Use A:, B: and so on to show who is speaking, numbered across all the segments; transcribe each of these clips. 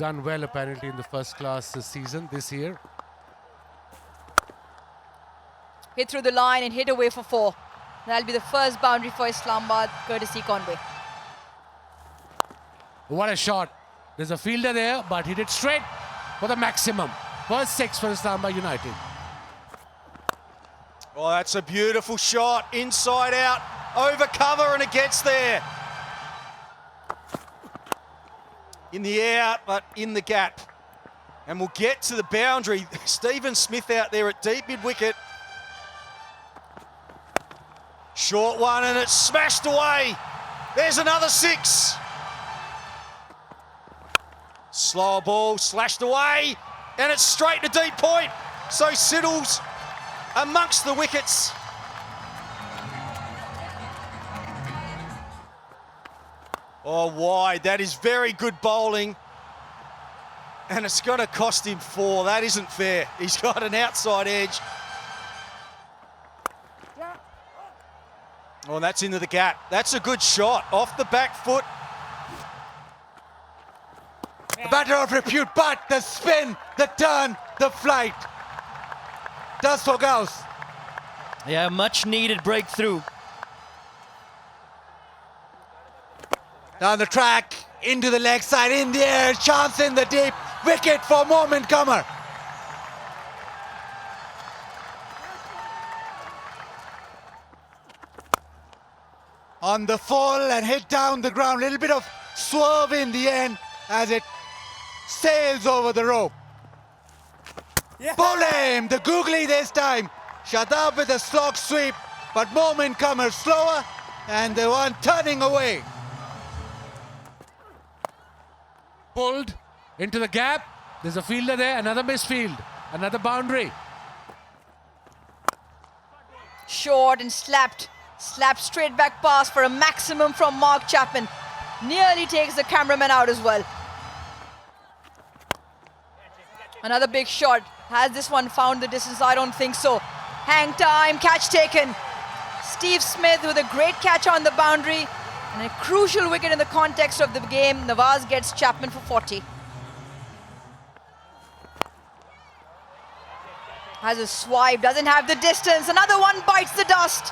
A: done well apparently in the first class this year.
B: Hit through the line and hit away for 4. That'll be the first boundary for Islamabad, courtesy Conway.
A: What a shot. There's a fielder there, but he did straight for the maximum. First 6 for Islamabad United.
C: Oh, that's a beautiful shot. Inside out, over cover, and it gets there. In the air, but in the gap. And we'll get to the boundary. Stephen Smith out there at deep mid-wicket. Short one, and it's smashed away. There's another 6. Slower ball, slashed away, and it's straight to deep point. So Siddle's amongst the wickets. Oh, wide. That is very good bowling. And it's going to cost him 4. That isn't fair. He's got an outside edge. Oh, and that's into the gap. That's a good shot. Off the back foot.
D: A matter of repute, but the spin, the turn, the flight does for Gauss.
E: Yeah, much needed breakthrough.
D: Down the track, into the leg side, in the air, chance in the deep, wicket for Momin Qamar. On the full and hit down the ground, little bit of swerve in the end as it sails over the rope. Yeah. Bowling, the googly this time. Shadab with a slog sweep, but Momin Qamar slower and the one turning away.
A: Pulled into the gap. There's a fielder there, another misfield, another boundary.
B: Short and slapped straight back pass for a maximum from Mark Chapman. Nearly takes the cameraman out as well. Another big shot. Has this one found the distance? I don't think so. Hang time, catch taken. Steve Smith with a great catch on the boundary and a crucial wicket in the context of the game. Nawaz gets Chapman for 40. Has a swipe, doesn't have the distance. Another one bites the dust.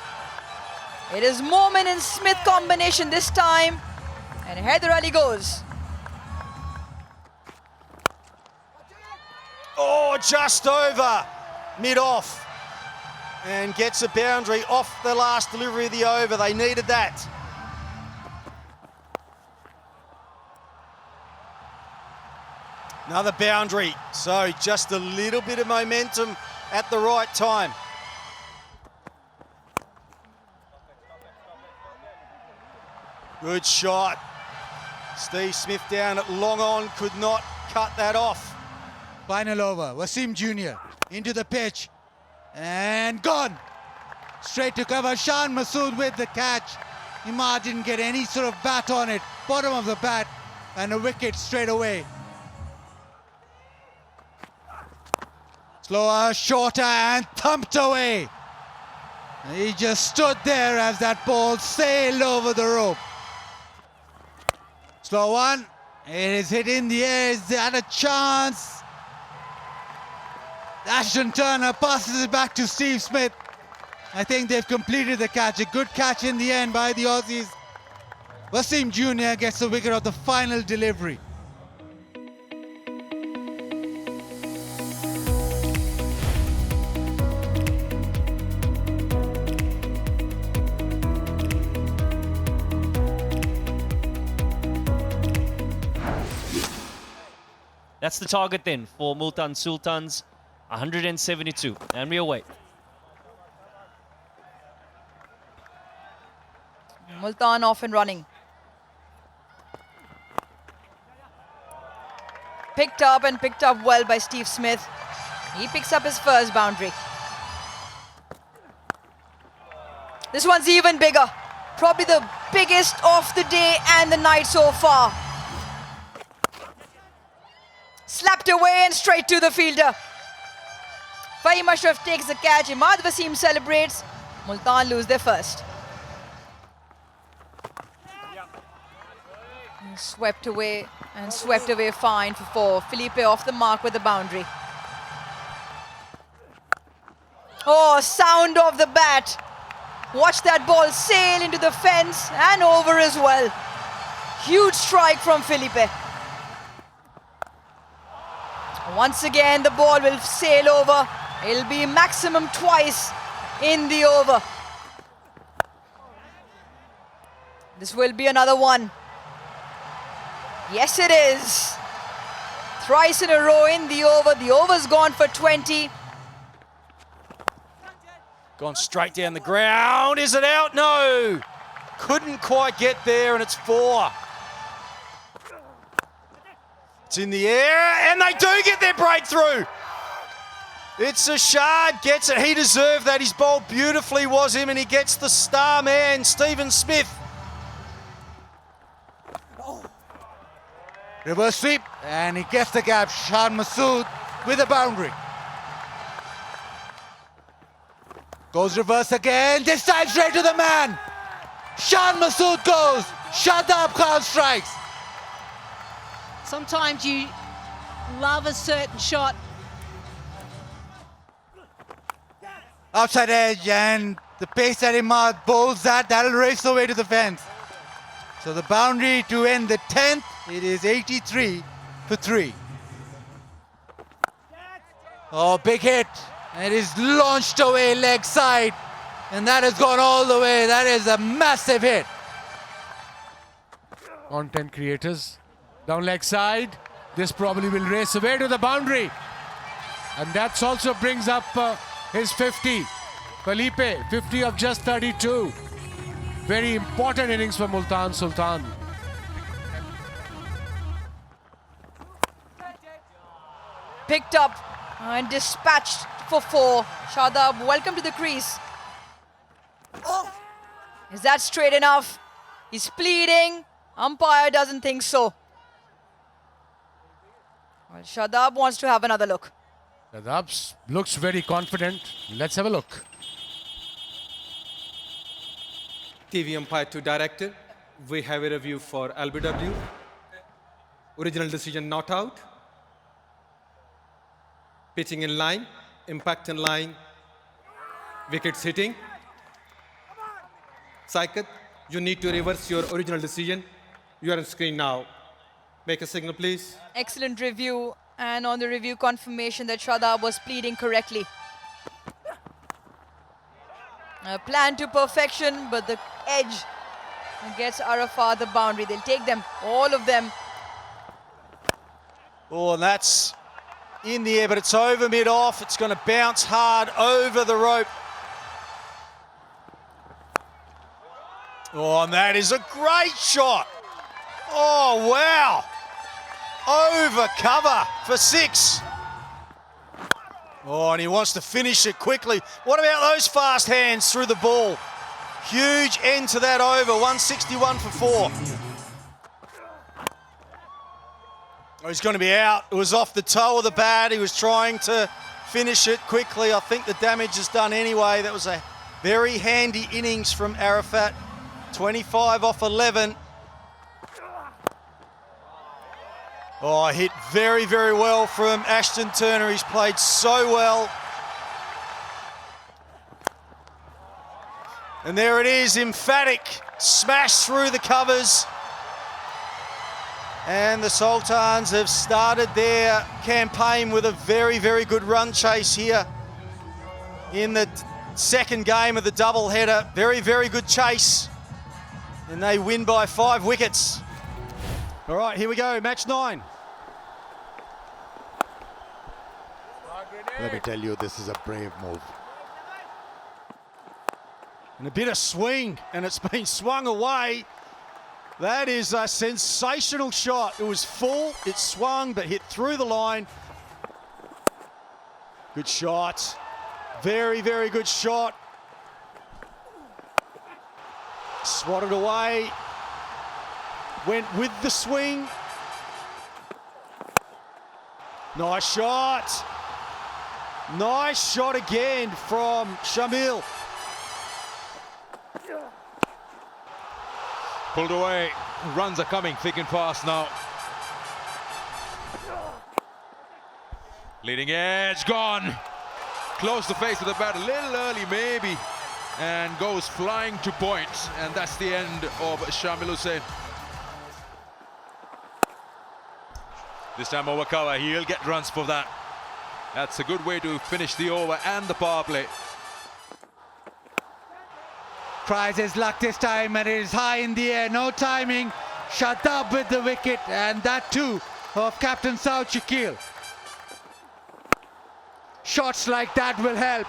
B: It is Momin and Smith combination this time. And Haider Ali goes.
C: Oh, just over mid-off. And gets a boundary off the last delivery of the over. They needed that. Another boundary. So just a little bit of momentum at the right time. Good shot. Steve Smith down at long on, could not cut that off.
D: Final over, Wasim Jr. into the pitch and gone. Straight to cover, Shan Masood with the catch. Imad didn't get any sort of bat on it. Bottom of the bat and a wicket straight away. Slower, shorter and thumped away. And he just stood there as that ball sailed over the rope. Slow one, it is hit in the air, is that a chance? Ashton Turner passes it back to Steve Smith. I think they've completed the catch, a good catch in the end by the Aussies. Wasim Jr. gets the wicket of the final delivery.
E: That's the target then for Multan Sultans, 172. And we await.
B: Multan off and running. Picked up well by Steve Smith. He picks up his first boundary. This one's even bigger. Probably the biggest of the day and the night so far. Slapped away and straight to the fielder. Fahim Ashraf takes the catch. Imad Wasim celebrates. Multan lose their first. Swept away And swept away fine for 4. Felipe off the mark with the boundary. Oh, sound of the bat. Watch that ball sail into the fence and over as well. Huge strike from Felipe. Once again, the ball will sail over. It'll be maximum twice in the over. This will be another one. Yes, it is. Thrice in a row in the over. The over's gone for 20.
C: Gone straight down the ground. Is it out? No. Couldn't quite get there, and it's 4. It's in the air, and they do get their breakthrough. It's a Shard, gets it. He deserved that. He's bowled beautifully, was him, and he gets the star man, Stephen Smith.
D: Reverse sweep, and he gets the gap. Shad Masood with a boundary. Goes reverse again, this time straight to the man. Shad Masood goes. Shadab Khan strikes.
F: Sometimes you love a certain shot.
D: Outside edge, and the pace that Imad bowls that'll race away to the fence. So the boundary to end the 10th, it is 83 for 3. Oh, big hit. It is launched away leg side, and that has gone all the way. That is a massive hit.
A: Content creators. Down leg side. This probably will race away to the boundary. And that also brings up his 50. Felipe, 50 of just 32. Very important innings for Multan Sultan.
B: Picked up and dispatched for 4. Shadab, welcome to the crease. Is that straight enough? He's pleading. Umpire doesn't think so. Well, Shadab wants to have another look.
A: Shadab looks very confident. Let's have a look.
G: TV umpire to director, we have a review for LBW. Original decision not out. Pitching in line, impact in line, wickets hitting. Saikat, you need to reverse your original decision. You are on screen now. Make a signal, please.
B: Excellent review, and on the review confirmation that Shadab was pleading correctly. Plan to perfection, but the edge gets Arafat the boundary. They'll take them, all of them.
C: Oh, and that's in the air, but it's over mid-off. It's going to bounce hard over the rope. Oh, and that is a great shot. Oh, wow. Over cover for 6. Oh, and he wants to finish it quickly. What about those fast hands through the ball? Huge end to that over, 161 for 4. Oh, he's going to be out. It was off the toe of the bat. He was trying to finish it quickly. I think the damage is done anyway. That was a very handy innings from Arafat. 25 off 11. Oh, hit very, very well from Ashton Turner. He's played so well. And there it is, emphatic smash through the covers. And the Sultans have started their campaign with a very, very good run chase here in the second game of the doubleheader. Very, very good chase. And they win by 5 wickets. All right, here we go, match 9.
D: Let me tell you, this is a brave move.
C: And a bit of swing, and it's been swung away. That is a sensational shot. It was full, it swung, but hit through the line. Good shot. Very, very good shot. Swatted away. Went with the swing. Nice shot. Nice shot again from Shamil.
H: Pulled away. Runs are coming thick and fast now. Leading edge, gone. Close the face with the bat a little early, maybe. And goes flying to points. And that's the end of Shamil Hussain. This time over cover, he'll get runs for that. That's a good way to finish the over and the power play.
D: Tries his luck this time and it is high in the air, no timing. Shadab with the wicket, and that too of Captain Saud Shakil. Shots like that will help.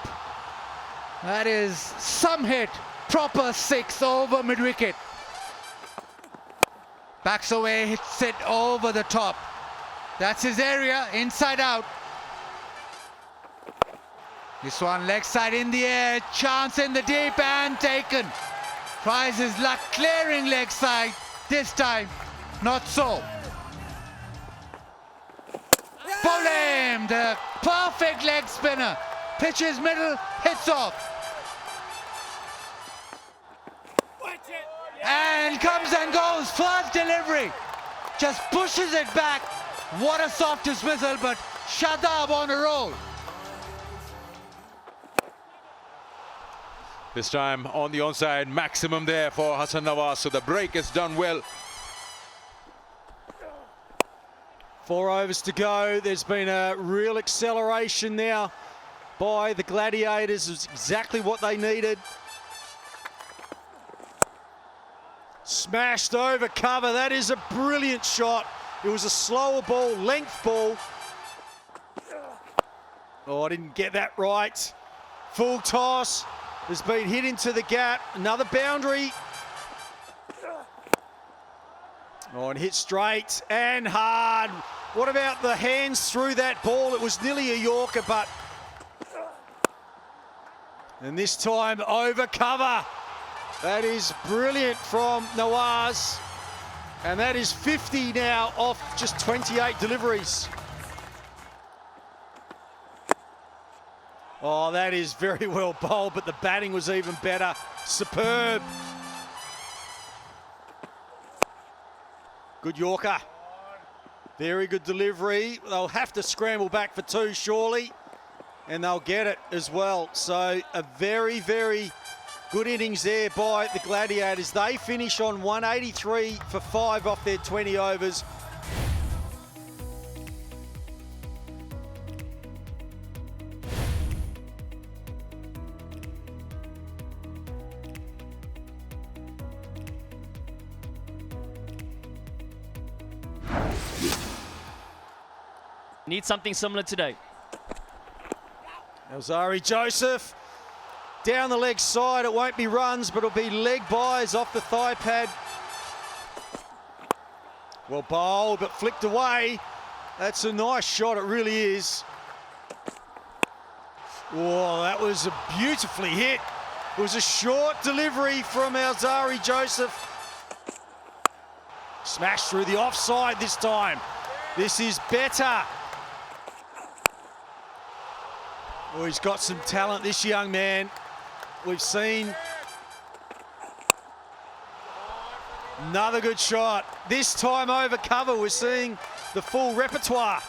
D: That is some hit, proper 6 over mid-wicket. Backs away, hits it over the top. That's his area, inside out. This one leg side in the air, chance in the deep and taken. Tries his luck clearing leg side, this time not so. Bowlem, the perfect leg spinner. Pitches middle, hits off. And comes and goes, first delivery. Just pushes it back. What a soft dismissal, but Shadab on a roll.
H: This time on the onside, maximum there for Hassan Nawaz, so the break is done well.
C: 4 overs to go. There's been a real acceleration now by the Gladiators. It's exactly what they needed. Smashed over cover. That is a brilliant shot. It was a slower ball, length ball. Oh, I didn't get that right. Full toss. Has been hit into the gap. Another boundary. Oh, and hit straight and hard. What about the hands through that ball? It was nearly a Yorker, but... And this time over cover. That is brilliant from Nawaz. And that is 50 now off just 28 deliveries. Oh, that is very well bowled, but the batting was even better. Superb. Good Yorker. Very good delivery. They'll have to scramble back for 2, surely. And they'll get it as well. So a very, very good innings there by the Gladiators. They finish on 183 for 5 off their 20 overs.
E: Need something similar today.
C: Alzari Joseph down the leg side. It won't be runs, but it'll be leg buys off the thigh pad. Well bowled, but flicked away. That's a nice shot, it really is. Whoa, that was a beautifully hit. It was a short delivery from Alzari Joseph. Smashed through the offside this time. This is better. Oh, he's got some talent, this young man. We've seen another good shot. This time over cover, we're seeing the full repertoire.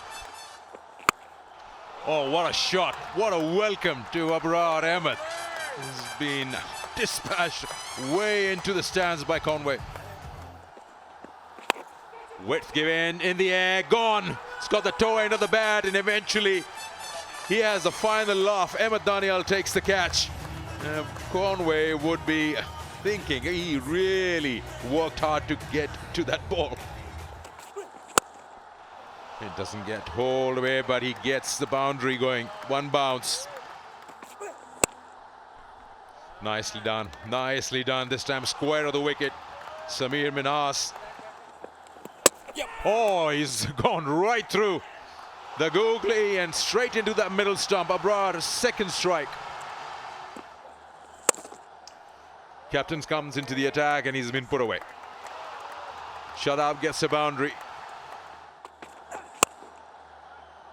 H: Oh, what a shot. What a welcome to Abrar Ahmed. He's been dispatched way into the stands by Conway. Width given in the air, gone. It's got the toe end of the bat, and eventually he has the final laugh. Ahmed Daniel takes the catch. Conway would be thinking he really worked hard to get to that ball. It doesn't get hauled away, but he gets the boundary going. One bounce. Nicely done. Nicely done. This time square of the wicket. Samir Minhas. Oh, he's gone right through the googly and straight into that middle stump. Abrar's second strike. Captains comes into the attack and he's been put away. Shadab gets a boundary.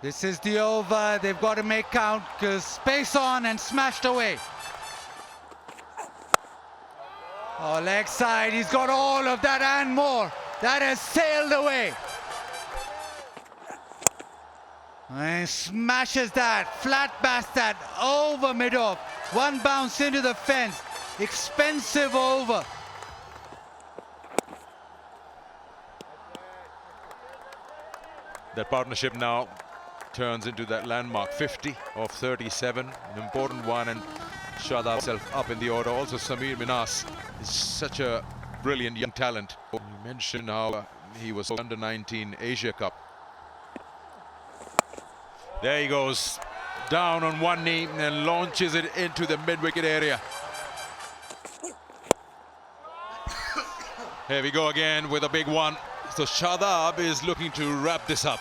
D: This is the over. They've got to make count because space on and smashed away. Oh, leg side. He's got all of that and more. That has sailed away. And smashes that, flat bass that over mid-off. One bounce into the fence. Expensive over.
H: That partnership now turns into that landmark 50 of 37, an important one, and Shadab himself up in the order. Also Samir Minas is such a brilliant young talent. You mentioned how he was under 19 Asia Cup. There he goes, down on one knee and launches it into the mid-wicket area. Here we go again with a big one. So Shadab is looking to wrap this up.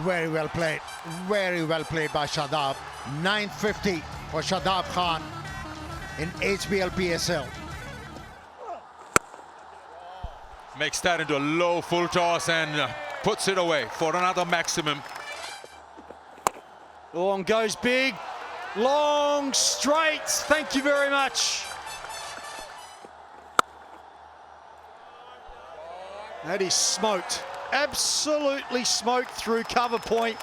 I: Very well played by Shadab. 950 for Shadab Khan in HBL PSL.
H: Makes that into a low full toss and puts it away for another maximum.
C: Long goes big, long straight. Thank you very much. That is smoked. Absolutely smoked through cover point.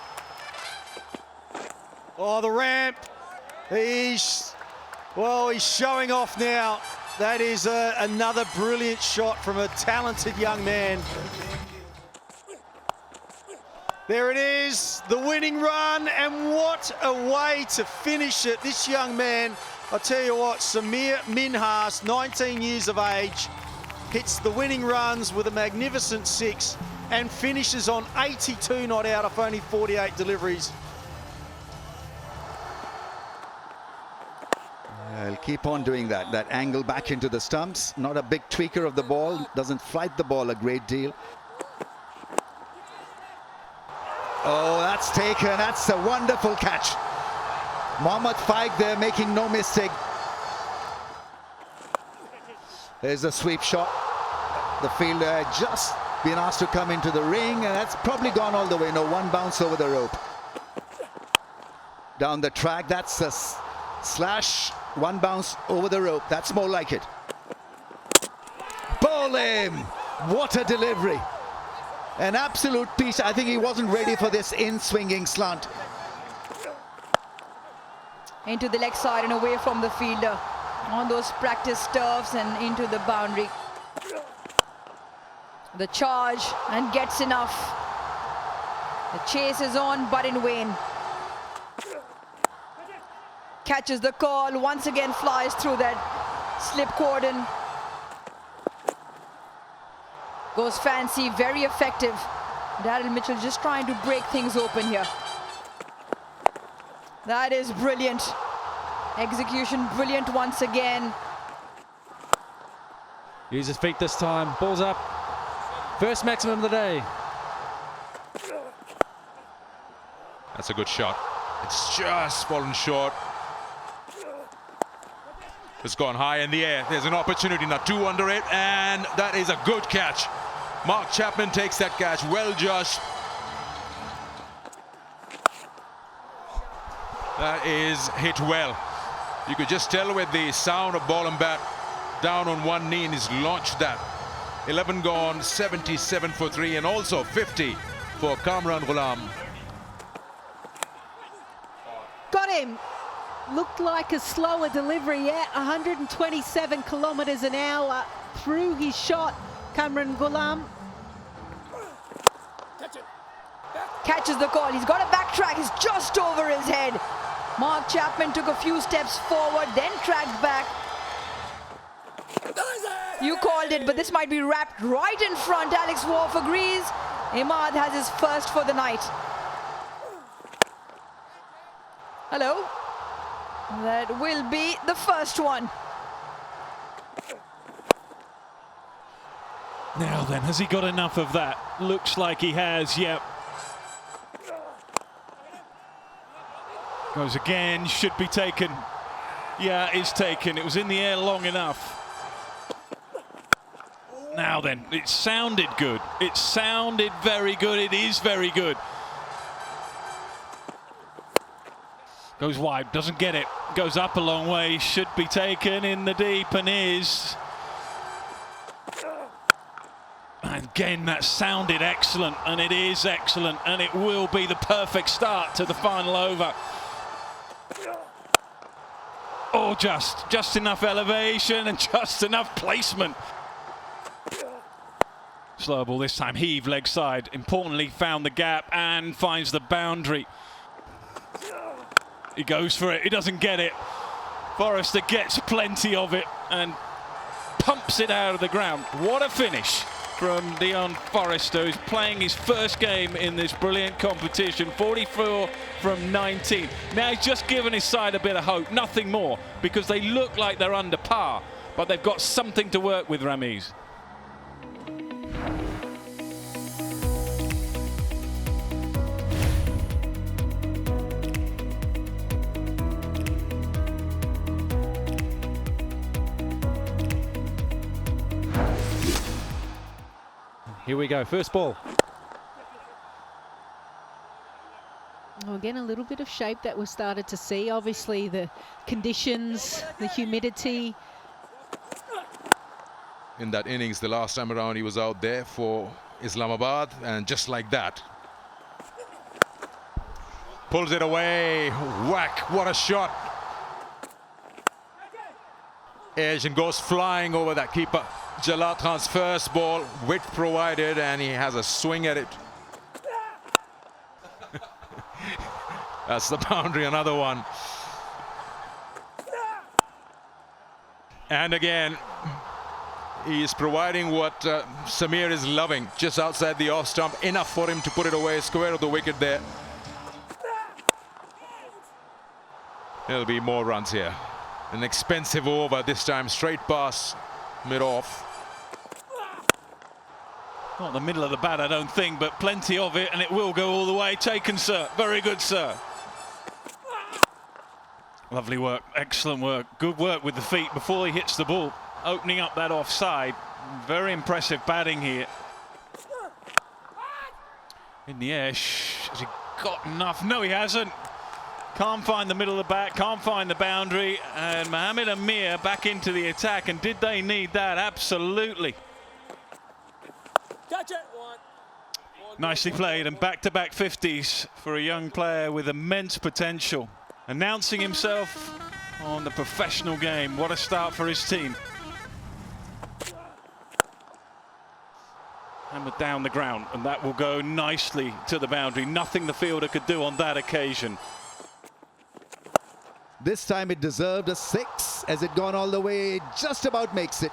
C: Oh, the ramp. He's showing off now. That is another brilliant shot from a talented young man. There it is, the winning run, and what a way to finish it. This young man, I'll tell you what, Samir Minhas, 19 years of age, hits the winning runs with a magnificent 6 and finishes on 82 not out of only 48 deliveries.
J: He'll keep on doing that. That angle back into the stumps. Not a big tweaker of the ball. Doesn't flight the ball a great deal. Oh, that's taken. That's a wonderful catch. Mohammad Faik there making no mistake. There's a sweep shot. The fielder had just been asked to come into the ring, and that's probably gone all the way. No, one bounce over the rope. Down the track, that's a slash. One bounce over the rope. That's more like it. Bowling! What a delivery. An absolute piece. I think he wasn't ready for this in-swinging slant.
B: Into the leg side and away from the fielder on those practice turfs and into the boundary. The charge and gets enough. The chase is on, but in vain. Catches the call, once again flies through that slip cordon. Goes fancy, very effective. Daryl Mitchell just trying to break things open here. That is brilliant. Execution brilliant once again.
K: Use his feet this time, balls up. First maximum of the day.
H: That's a good shot. It's just fallen short. It's gone high in the air. There's an opportunity now, 2 under it, and that is a good catch. Mark Chapman takes that catch. Well, Josh. That is hit well. You could just tell with the sound of ball and bat down on one knee, and he's launched that. 11 gone, 77 for 3, and also 50 for Kamran Ghulam.
F: Got him. Looked like a slower delivery, yeah. 127 kilometres an hour through his shot. Kamran Ghulam
B: Catches the call. He's got a backtrack. He's just over his head. Mark Chapman took a few steps forward, then tracked back. You called it, but this might be wrapped right in front. Alex Wolf agrees. Imad has his first for the night. Hello. That will be the first one.
K: Now then, has he got enough of that? Looks like he has, yep. Goes again, should be taken. Yeah, it's taken. It was in the air long enough. Now then, it sounded good. It sounded very good. It is very good. Goes wide, doesn't get it. Goes up a long way, should be taken in the deep and is. And again, that sounded excellent, and it is excellent, and it will be the perfect start to the final over. Oh, just enough elevation and just enough placement. Slow ball this time, heave leg side. Importantly, found the gap and finds the boundary. He goes for it, he doesn't get it. Forrester gets plenty of it and pumps it out of the ground. What a finish from Dion Forrester, who's playing his first game in this brilliant competition. 44 from 19. Now he's just given his side a bit of hope, nothing more, because they look like they're under par, but they've got something to work with, Ramiz.
L: Here we go, first ball.
F: Oh, again, a little bit of shape that we started to see. Obviously, the conditions, the humidity.
H: In that innings, the last time around, he was out there for Islamabad, and just like that, pulls it away. Whack, what a shot. Edge and goes flying over that keeper. Jalal Khan's first ball, width provided, and he has a swing at it. That's the boundary, another one. And again, he is providing what Samir is loving, just outside the off stump, enough for him to put it away, square of the wicket there. There'll be more runs here. An expensive over this time, straight pass, mid-off.
K: Not the middle of the bat, I don't think, but plenty of it, and it will go all the way. Taken, sir. Very good, sir. Lovely work, excellent work. Good work with the feet before he hits the ball, opening up that offside. Very impressive batting here. In the air, has he got enough? No, he hasn't. Can't find the middle of the bat, can't find the boundary, and Mohamed Amir back into the attack. And did they need that? Absolutely.
M: Catch it.
K: Nicely played, and back-to-back 50s for a young player with immense potential. Announcing himself on the professional game. What a start for his team. Hammered down the ground, and that will go nicely to the boundary. Nothing the fielder could do on that occasion.
J: This time it deserved a 6. As it gone all the way, it just about makes it.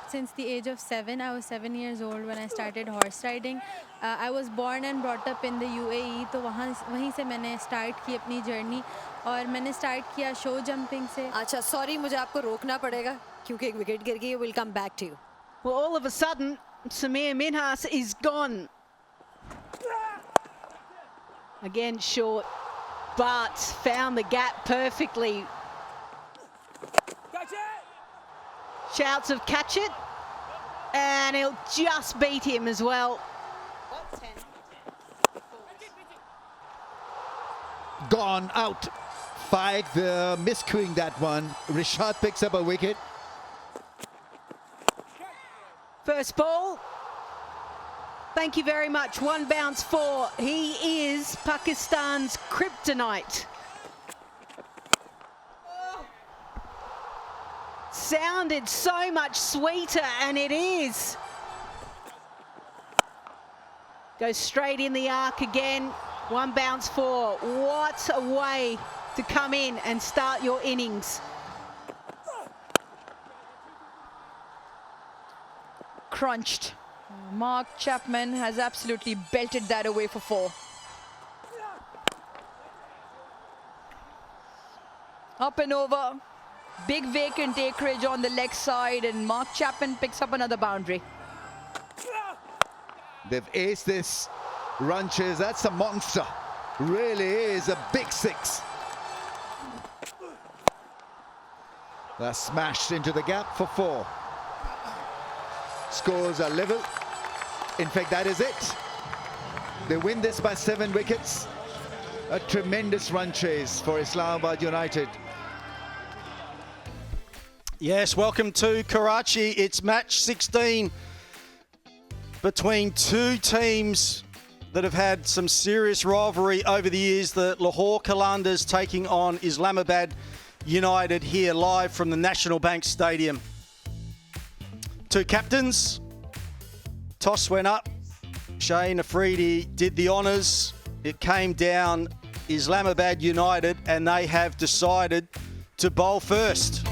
N: Since the age of 7, I was 7 years old when I started horse riding. I was born and brought up in the UAE, तो वहीं से मैंने start की अपनी journey और मैंने start किया show jumping से.
O: अच्छा, sorry, मुझे आपको रोकना पड़ेगा क्योंकि एक wicket गिर गई. We'll come back to you.
F: Well, all of a sudden, Samir Minhas is gone. Again, short, but found the gap perfectly. Shouts of catch it, and he'll just beat him as well.
J: Gone out. 5, miscuing that one. Rishad picks up a wicket.
F: First ball. Thank you very much. 1 bounce 4. He is Pakistan's kryptonite. Sounded so much sweeter, and it is. Goes straight in the arc again. 1 bounce 4. What a way to come in and start your innings.
B: Crunched. Mark Chapman has absolutely belted that away for 4. Up and over. Big vacant acreage on the leg side, and Mark Chapman picks up another boundary.
J: They've aced this run chase. That's a monster. Really is a big 6. That's smashed into the gap for 4. Scores are level. In fact, that is it. They win this by 7 wickets. A tremendous run chase for Islamabad United.
C: Yes, welcome to Karachi. It's match 16 between two teams that have had some serious rivalry over the years. The Lahore Qalandars taking on Islamabad United here live from the National Bank Stadium. Two captains. Toss went up. Shane Afridi did the honours. It came down Islamabad United, and they have decided to bowl first.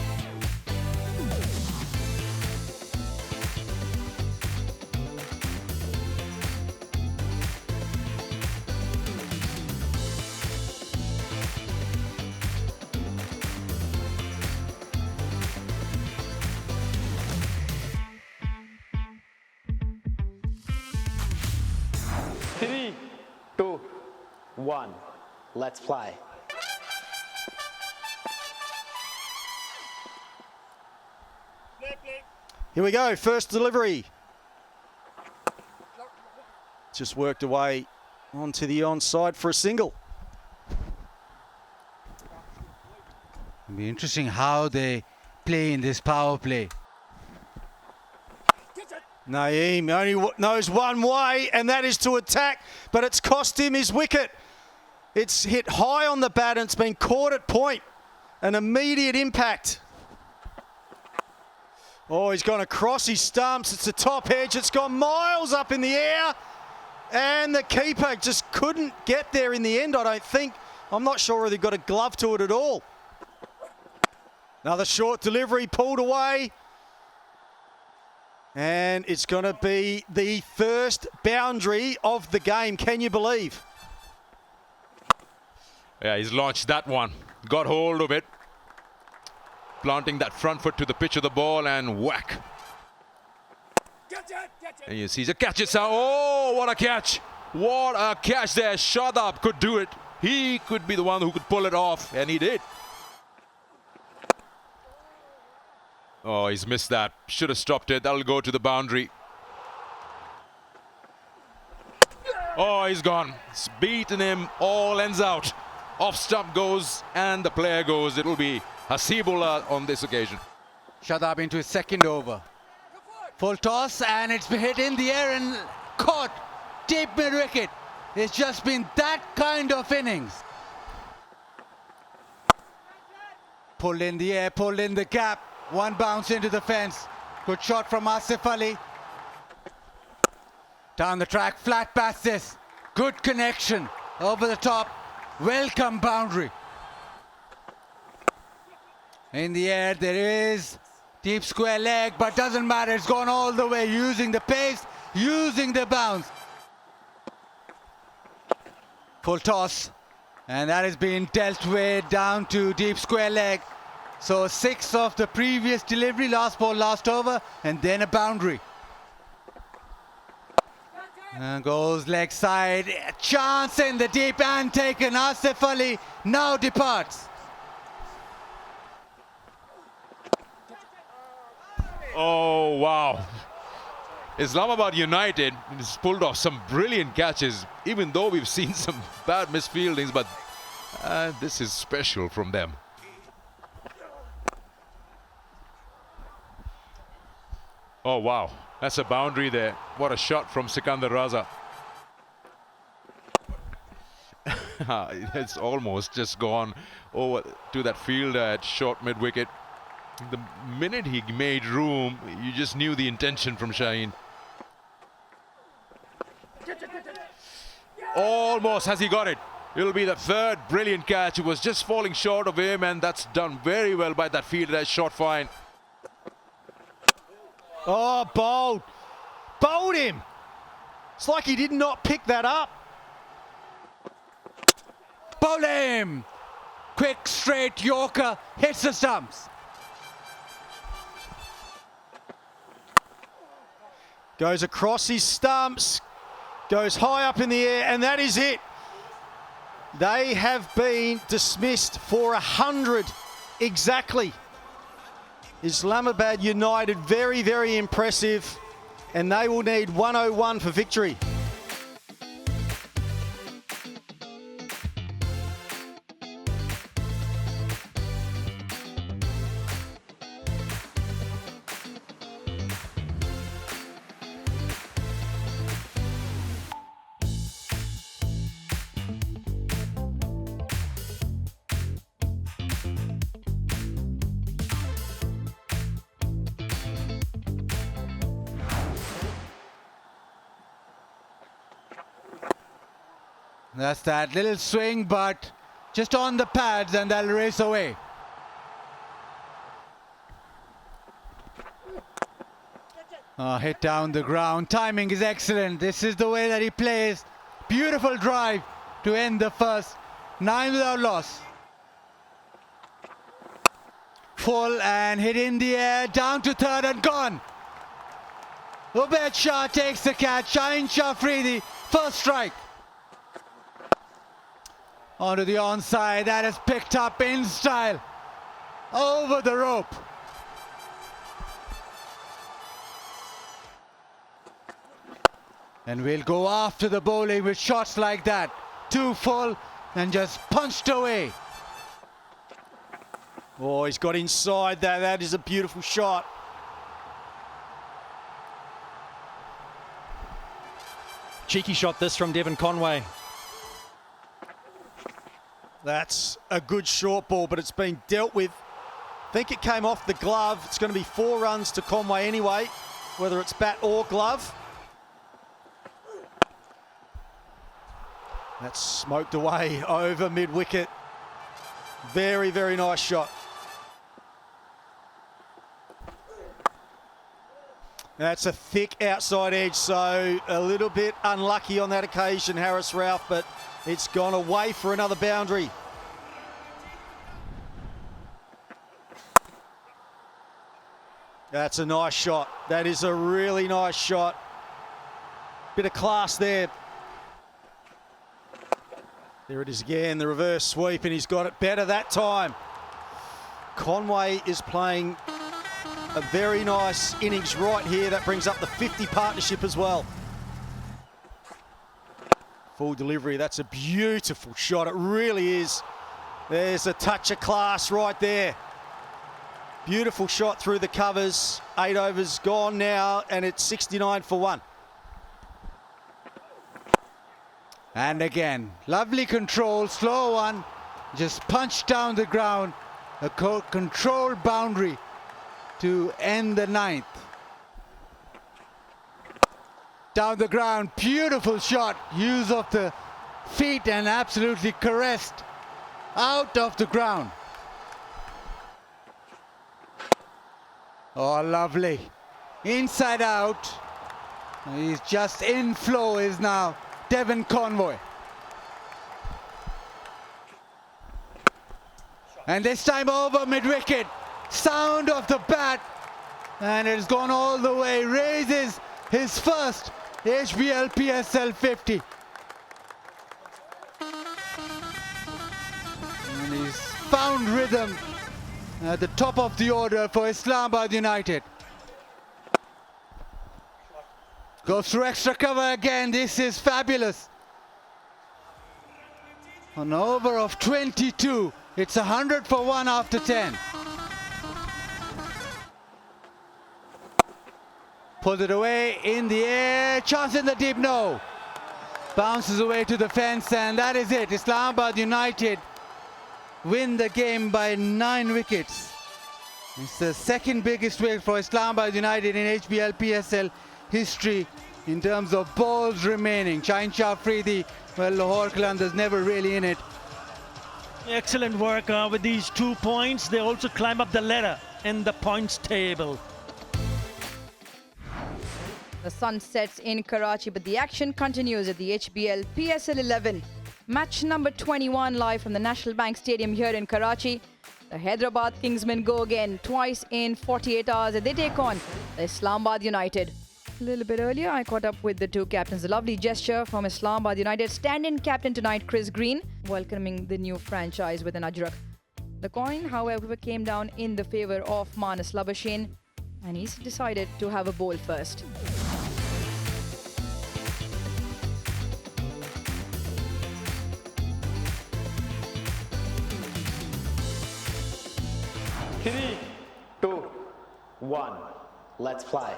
M: Three, two, one. Let's fly.
C: Here we go, first delivery. Just worked away onto the onside for a single.
D: It'll be interesting how they play in this power play.
C: Naeem only knows one way, and that is to attack, but it's cost him his wicket. It's hit high on the bat and it's been caught at point. An immediate impact. Oh, he's gone across his stumps. It's the top edge. It's gone miles up in the air. And the keeper just couldn't get there in the end, I don't think. I'm not sure whether he got a glove to it at all. Another short delivery pulled away. And it's going to be the first boundary of the game. Can you believe?
H: Yeah, he's launched that one. Got hold of it. Planting that front foot to the pitch of the ball and whack. And you see the catch it. Oh, what a catch. What a catch there. Shadab could do it. He could be the one who could pull it off, and he did. Oh, he's missed that. Should have stopped it. That'll go to the boundary. Oh, he's gone. It's beaten him. All ends out. Off stump goes and the player goes. It'll be Hasibullah on this occasion.
D: Shadab into his second over. Full toss, and it's been hit in the air and caught deep mid-wicket. It's just been that kind of innings. Pulled in the air, pulled in the gap. One bounce into the fence. Good shot from Asif Ali. Down the track, flat past this. Good connection over the top. Welcome boundary. In the air, there is deep square leg, but doesn't matter. It's gone all the way, using the pace, using the bounce. Full toss, and that has been dealt with down to deep square leg. So 6 of the previous delivery, last ball, last over, and then a boundary. And goes leg side, a chance in the deep and taken. Asif Ali now departs.
H: Oh, wow. Islamabad United has pulled off some brilliant catches, even though we've seen some bad misfieldings, but this is special from them. Oh, wow. That's a boundary there. What a shot from Sikandar Raza. It's almost just gone over to that fielder at short mid-wicket. The minute he made room, you just knew the intention from Shaheen. Almost has he got it. It'll be the third brilliant catch. It was just falling short of him, and that's done very well by that fielder. That shot fine.
C: Oh, bowled. Bowled him. It's like he did not pick that up.
D: Bowl him. Quick, straight Yorker hits the stumps.
C: Goes across his stumps. Goes high up in the air, and that is it. They have been dismissed for 100 exactly. Islamabad United, very, very impressive, and they will need 101 for victory.
D: That's that little swing, but just on the pads and they'll race away. Hit down the ground. Timing is excellent. This is the way that he plays. Beautiful drive to end the first. 9 without loss. Full and hit in the air. Down to third and gone. Ubaid Shah takes the catch. Shaheen Shah Afridi, first strike. Onto the onside. That is picked up in style. Over the rope. And we'll go after the bowling with shots like that. 2 full and just punched away.
C: Oh, he's got inside there. That is a beautiful shot.
L: Cheeky shot this from Devon Conway.
C: That's a good short ball, but it's been dealt with. I think it came off the glove. It's going to be 4 runs to Conway anyway, whether it's bat or glove. That's smoked away over mid-wicket. Very, very nice shot. That's a thick outside edge, so a little bit unlucky on that occasion, Harris Ralph, but it's gone away for another boundary. That's a nice shot. That is a really nice shot. Bit of class there. There it is again, the reverse sweep, and he's got it better that time. Conway is playing a very nice innings right here. That brings up the 50 partnership as well. Full delivery. That's a beautiful shot. It really is. There's a touch of class right there. Beautiful shot through the covers. 8 overs gone now, and it's 69 for 1.
D: And again, lovely control, slow one. Just punched down the ground. A controlled boundary to end the 9th. Down the ground, beautiful shot. Use of the feet and absolutely caressed out of the ground. Oh, lovely. Inside out. He's just in flow is now Devon Conway. And this time over mid-wicket. Sound of the bat. And it's gone all the way. Raises his first HBL PSL 50. And he's found rhythm at the top of the order for Islamabad United. Goes through extra cover again. This is fabulous. An over of 22. It's 100 for 1 after 10. Pulls it away in the air. Chance in the deep, no. Bounces away to the fence, and that is it. Islamabad United win the game by 9 wickets. It's the second biggest win for Islamabad United in HBL PSL history in terms of balls remaining. Shaheen Shah Afridi, well, Lahore Qalandars never really in it.
P: Excellent work with these 2 points. They also climb up the ladder in the points table.
B: The sun sets in Karachi, but the action continues at the HBL PSL 11. Match number 21 live from the National Bank Stadium here in Karachi. The Hyderabad Kingsmen go again twice in 48 hours and they take on the Islamabad United. A little bit earlier, I caught up with the 2 captains. A lovely gesture from Islamabad United stand-in captain tonight, Chris Green, welcoming the new franchise with an ajrak. The coin, however, came down in the favour of Manas Labuschagne, and he's decided to have a bowl first.
M: Three, 2, 1, let's play.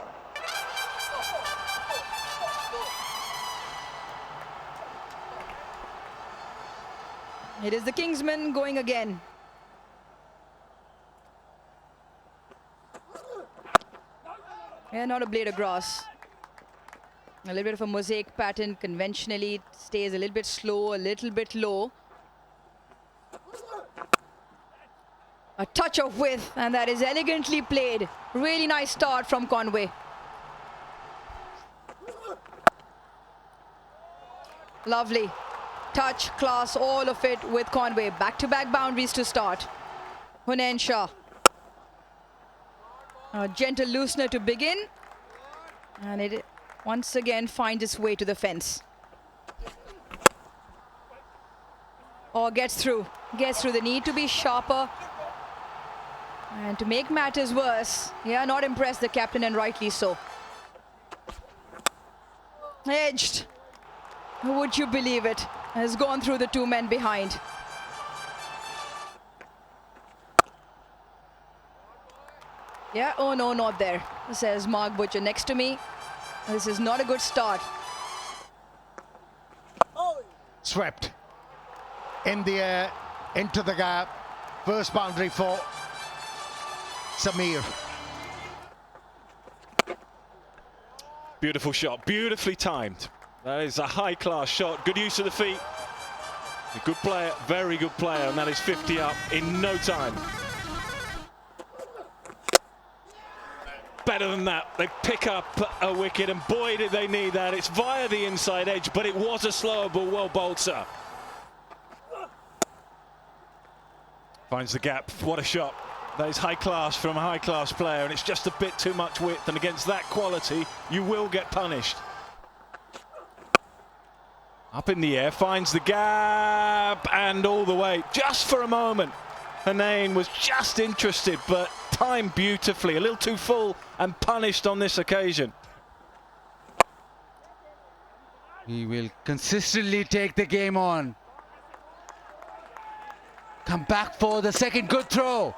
B: It is the Kingsmen going again. Yeah, not a blade of grass. A little bit of a mosaic pattern. Conventionally, it stays a little bit slow, a little bit low. A touch of width, and that is elegantly played. Really nice start from Conway. Lovely. Touch, class, all of it with Conway. Back-to-back boundaries to start. Hunain Shah. A gentle loosener to begin. And it once again finds its way to the fence. Or gets through. Gets through. The need to be sharper. And to make matters worse, not impressed, the captain, and rightly so. Edged. Would you believe it? Has gone through the two men behind. Yeah, oh no, not there, says Mark Butcher next to me. This is not a good start.
I: Swept in the air, into the gap. First boundary for Samir.
K: Beautiful shot, beautifully timed. That is a high-class shot. Good use of the feet. A good player, very good player, and that is 50 up in no time. Better than that, they pick up a wicket, and boy did they need that. It's via the inside edge, but it was a slower ball. Well bowled, sir. Finds the gap. What a shot. That is high class from a high class player, and it's just a bit too much width, and against that quality you will get punished. Up in the air, finds the gap, and all the way, just for a moment. Hunain was just interested, but timed beautifully. A little too full and punished on this occasion.
D: He will consistently take the game on. Come back for the second good throw.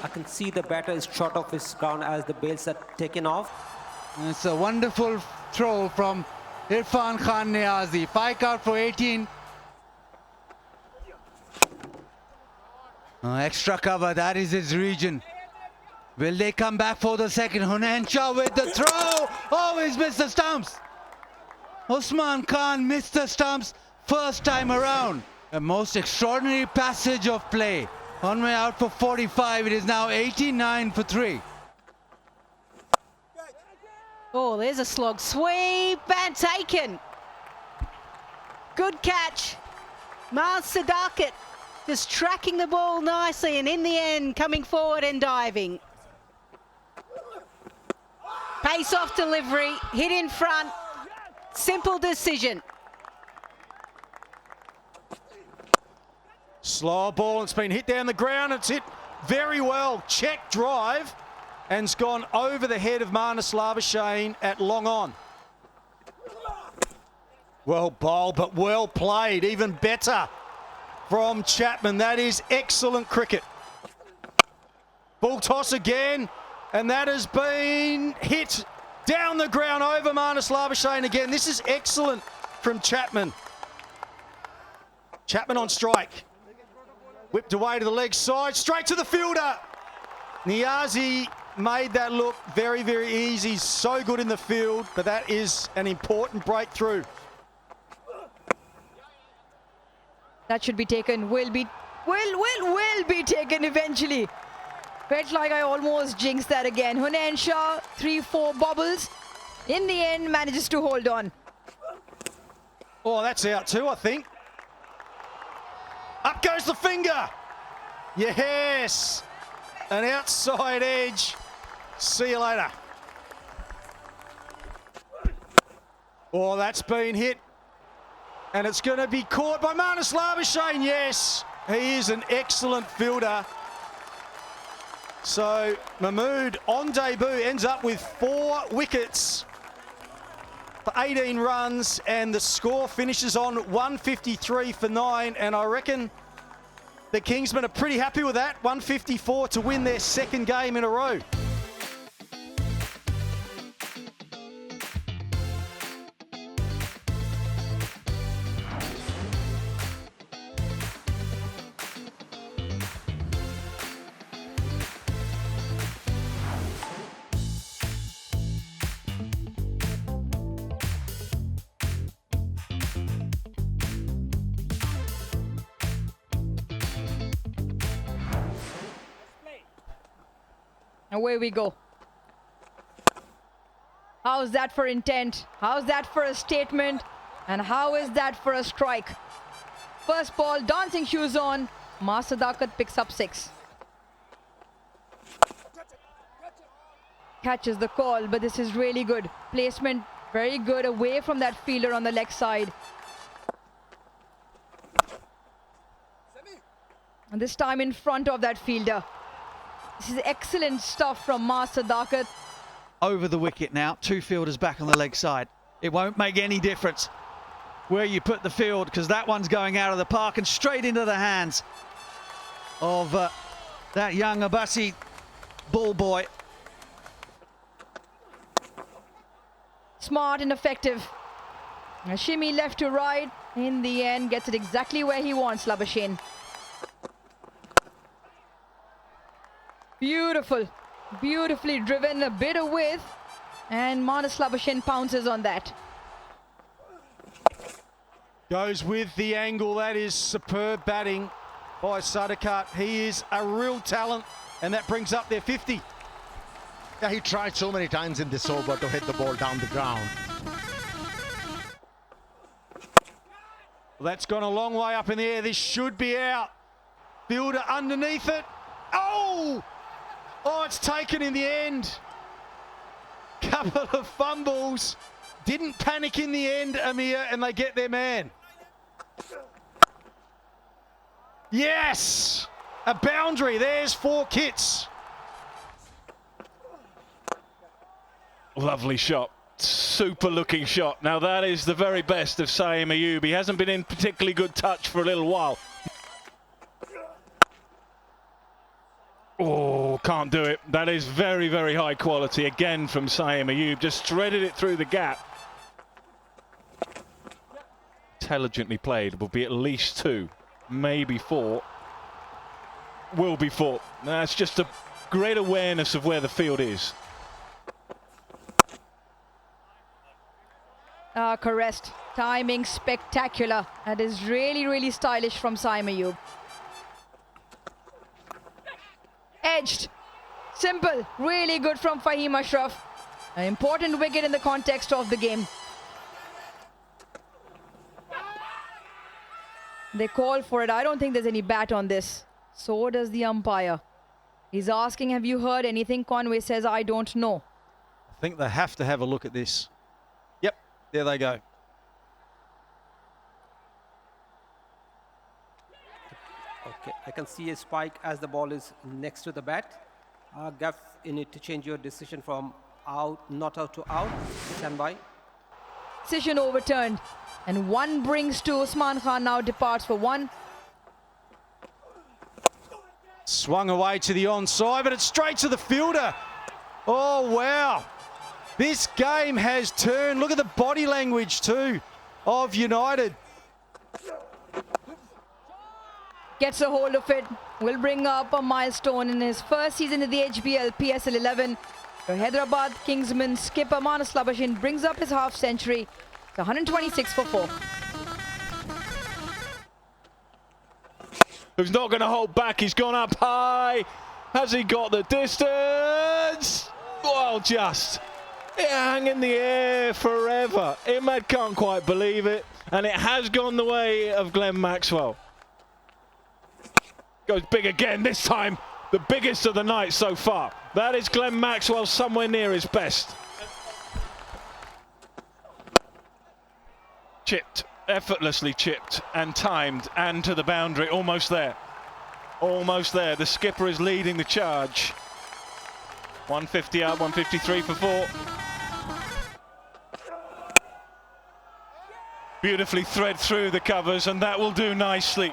Q: I can see the batter is short of his ground as the bails are taken off.
D: It's a wonderful throw from Irfan Khan Niazi. 5 out for 18. Extra cover, that is his region. Will they come back for the second? Hunain Shah with the throw. Oh, he's missed the stumps. Usman Khan missed the stumps first time around. A most extraordinary passage of play. Conway out for 45. It is now 89 for 3.
F: Oh, there's a slog sweep and taken. Good catch. Mars Sadakat just tracking the ball nicely, and in the end coming forward and diving. Pace off delivery, hit in front. Simple decision.
C: Slow ball, it's been hit down the ground, it's hit very well. Check drive, and it's gone over the head of Marnus Labuschagne at long on. Well bowled, but well played, even better from Chapman. That is excellent cricket. Ball toss again, and that has been hit down the ground over Marnus Labuschagne again. This is excellent from Chapman. Chapman on strike. Whipped away to the leg side, straight to the fielder. Niazi made that look very, very easy. So good in the field, but that is an important breakthrough.
B: That should be taken, will be taken eventually. Felt like I almost jinxed that again. Hunain Shah, 3-4 bobbles. In the end, manages to hold on.
C: Oh, that's out too, I think. Up goes the finger. Yes. An outside edge. See you later. Oh, that's been hit. And it's going to be caught by Marnus Labuschagne. Yes, he is an excellent fielder. So Mahmood on debut ends up with 4 wickets for 18 runs, and the score finishes on 153 for 9. And I reckon the Kingsmen are pretty happy with that. 154 to win their second game in a row.
B: Away we go. How's that for intent? How's that for a statement? And how is that for a strike? First ball, dancing shoes on. Sadakat picks up 6. Catches the call, but this is really good. Placement very good away from that fielder on the leg side. And this time in front of that fielder. This is excellent stuff from Sadakat.
R: Over the wicket now, 2 fielders back on the leg side. It won't make any difference where you put the field, because that one's going out of the park and straight into the hands of that young Abbasi ball boy.
B: Smart and effective. A shimmy left to right. In the end, gets it exactly where he wants, Labuschagne. Beautiful. Beautifully driven, a bit of width. And Marnus Labuschagne pounces on that.
C: Goes with the angle. That is superb batting by Sadakat. He is a real talent, and that brings up their 50.
I: Yeah, he tried so many times in this over to hit the ball down the ground.
C: Well, that's gone a long way up in the air. This should be out. Fielder underneath it. Oh! Oh, it's taken in the end. Couple of fumbles. Didn't panic in the end, Amir, and they get their man. Yes! A boundary. There's 4 kits.
K: Lovely shot. Super looking shot. Now that is the very best of Saeem Ayub. He hasn't been in particularly good touch for a little while. Oh, can't do it. That is very, very high quality again from Saeem Ayub. Just threaded it through the gap. Intelligently played. Will be at least 2, maybe 4. Will be 4. That's just a great awareness of where the field is.
B: Caressed. Timing spectacular. That is really, really stylish from Saeem Ayub. Edged. Simple. Really good from Fahim Ashraf. An important wicket in the context of the game. They call for it. I don't think there's any bat on this. So does the umpire. He's asking, have you heard anything? Conway says, I don't know.
C: I think they have to have a look at this. Yep, there they go.
Q: Okay, I can see a spike as the ball is next to the bat. Gaff, you need to change your decision from out, not out to out. Stand by.
B: Decision overturned. And 1 brings to Usman Khan, now departs for 1.
C: Swung away to the onside, but it's straight to the fielder. Oh, wow. This game has turned. Look at the body language too of United.
B: Gets a hold of it. Will bring up a milestone in his first season in the HBL PSL 11. The Hyderabad Kingsman skipper Marnus Labuschagne brings up his half century to 126 for 4.
K: Who's not going to hold back? He's gone up high. Has he got the distance? Well, just. It hung in the air forever. Imad can't quite believe it. And it has gone the way of Glenn Maxwell. Goes big again, this time the biggest of the night so far. That is Glenn Maxwell somewhere near his best. Chipped, effortlessly chipped and timed and to the boundary, almost there. Almost there, the skipper is leading the charge. 150 out, 153 for 4. Beautifully thread through the covers, and that will do nicely.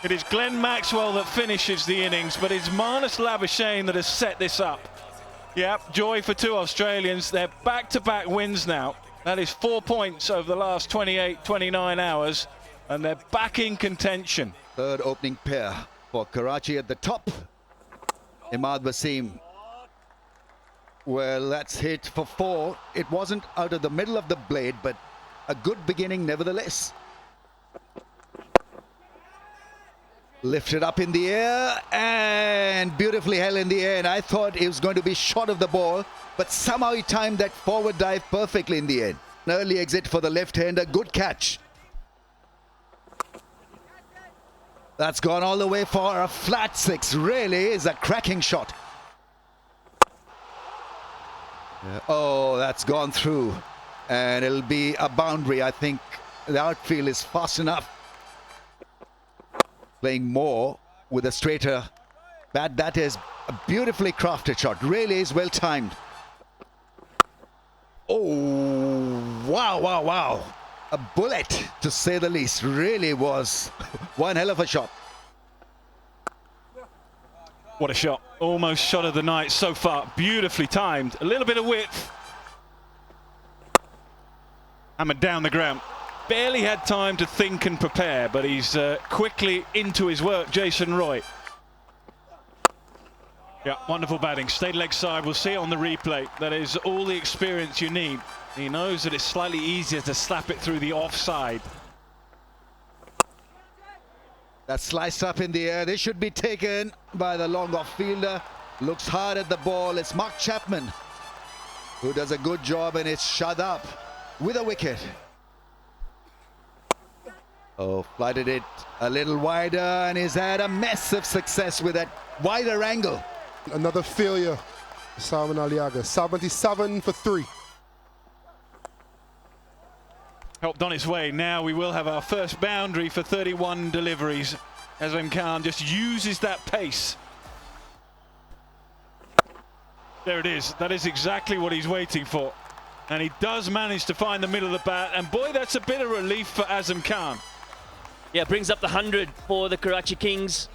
K: It is Glenn Maxwell that finishes the innings, but it's Marnus Labuschagne that has set this up. Yep, joy for 2 Australians. They're back-to-back wins now. That is 4 points over the last 28, 29 hours, and they're back in contention.
J: Third opening pair for Karachi at the top. Imad Wasim. Well, that's hit for 4. It wasn't out of the middle of the blade, but a good beginning nevertheless. Lifted up in the air and beautifully held in the air. And I thought it was going to be short of the ball, but somehow he timed that forward dive perfectly in the end. An early exit for the left-hander. Good catch. That's gone all the way for a flat six. Really is a cracking shot. Oh, that's gone through. And it'll be a boundary. I think the outfield is fast enough. Playing more with a straighter bat. That is a beautifully crafted shot. Really is well timed. Oh, wow, wow, wow. A bullet, to say the least. Really was one hell of a shot.
K: What a shot. Almost shot of the night so far. Beautifully timed. A little bit of width. Hammered down the ground. Barely had time to think and prepare, but he's quickly into his work, Jason Roy. Yeah, wonderful batting. Stayed leg side. We'll see it on the replay. That is all the experience you need. He knows that it's slightly easier to slap it through the offside.
J: That sliced up in the air. This should be taken by the long off fielder. Looks hard at the ball. It's Mark Chapman who does a good job, and it's Shadab with a wicket. Oh, flighted it a little wider, and he's had a massive success with that wider angle.
S: Another failure for Salman Aliaga. 77 for 3.
K: Helped on its way. Now we will have our first boundary for 31 deliveries. Azam Khan just uses that pace. There it is. That is exactly what he's waiting for. And he does manage to find the middle of the bat. And boy, that's a bit of relief for Azam Khan.
E: Yeah, brings up the 100 for the Karachi Kings.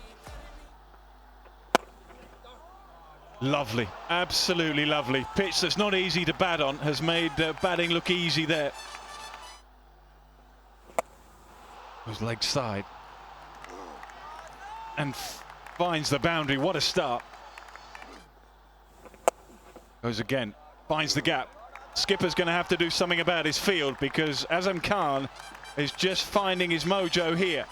K: Lovely. Absolutely lovely. Pitch that's not easy to bat on has made batting look easy there. Goes leg side and finds the boundary. What a start. Goes again, finds the gap. Skipper's going to have to do something about his field, because Azam Khan is just finding his mojo here.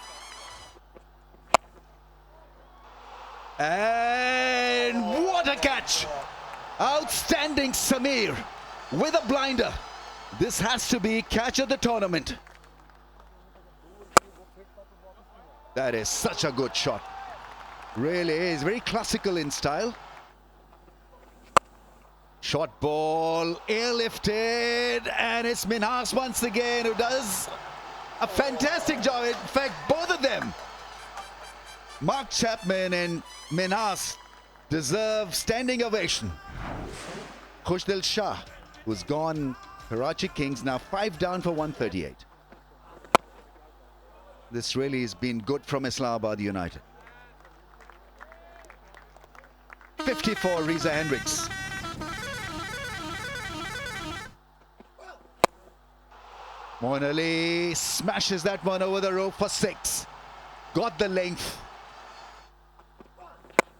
J: And what a catch! Outstanding Samir with a blinder. This has to be catch of the tournament. That is such a good shot. Really is. Very classical in style. Short ball, airlifted, and it's Minhas once again who does a fantastic job. In fact, both of them, Mark Chapman and Minhas, deserve standing ovation. Khushdil Shah, who's gone Karachi Kings, now 5 down for 138. This really has been good from Islamabad United. 54, Reza Hendricks. Moin Ali smashes that one over the rope for 6. Got the length.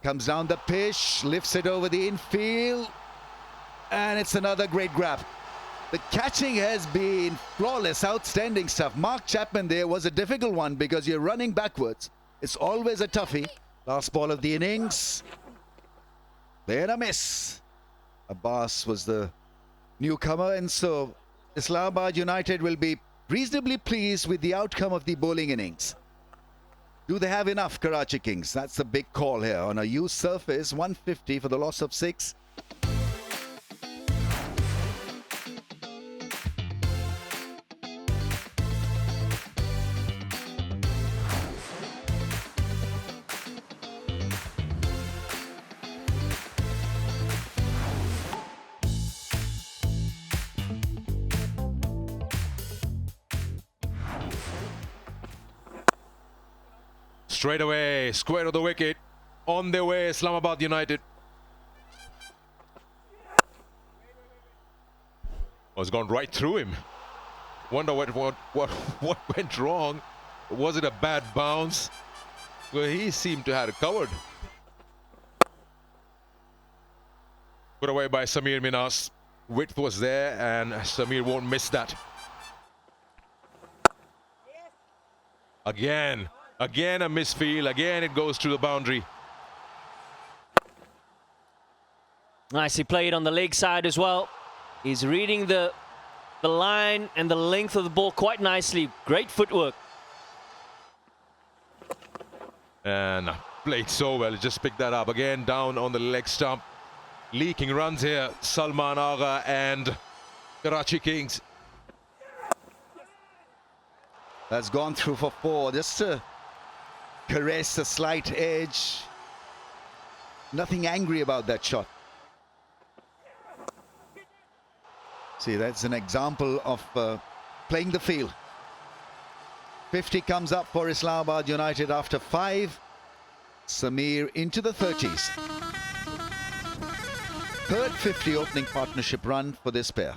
J: Comes down the pitch, lifts it over the infield, and it's another great grab. The catching has been flawless, outstanding stuff. Mark Chapman there was a difficult one because you're running backwards. It's always a toughie. Last ball of the innings. Then a miss. Abbas was the newcomer, and so Islamabad United will be reasonably pleased with the outcome of the bowling innings. Do they have enough, Karachi Kings? That's the big call here. On a used surface, 150 for the loss of 6.
H: Straight away, square of the wicket. On their way, Islamabad United. Oh, it's gone right through him. Wonder what went wrong. Was it a bad bounce? Well, he seemed to have it covered. Put away by Samir Minhas. Width was there, and Samir won't miss that. Again, Again a misfield, again it goes to the boundary.
E: Nicely played on the leg side as well. He's reading the line and the length of the ball quite nicely. Great footwork.
H: And played so well, just picked that up. Again down on the leg stump. Leaking runs here, Salman Agha and Karachi Kings.
J: That's gone through for 4. Just to caress a slight edge. Nothing angry about that shot. See, that's an example of playing the field. 50 comes up for Islamabad United after 5. Samir into the 30s. Third 50 opening partnership run for this pair.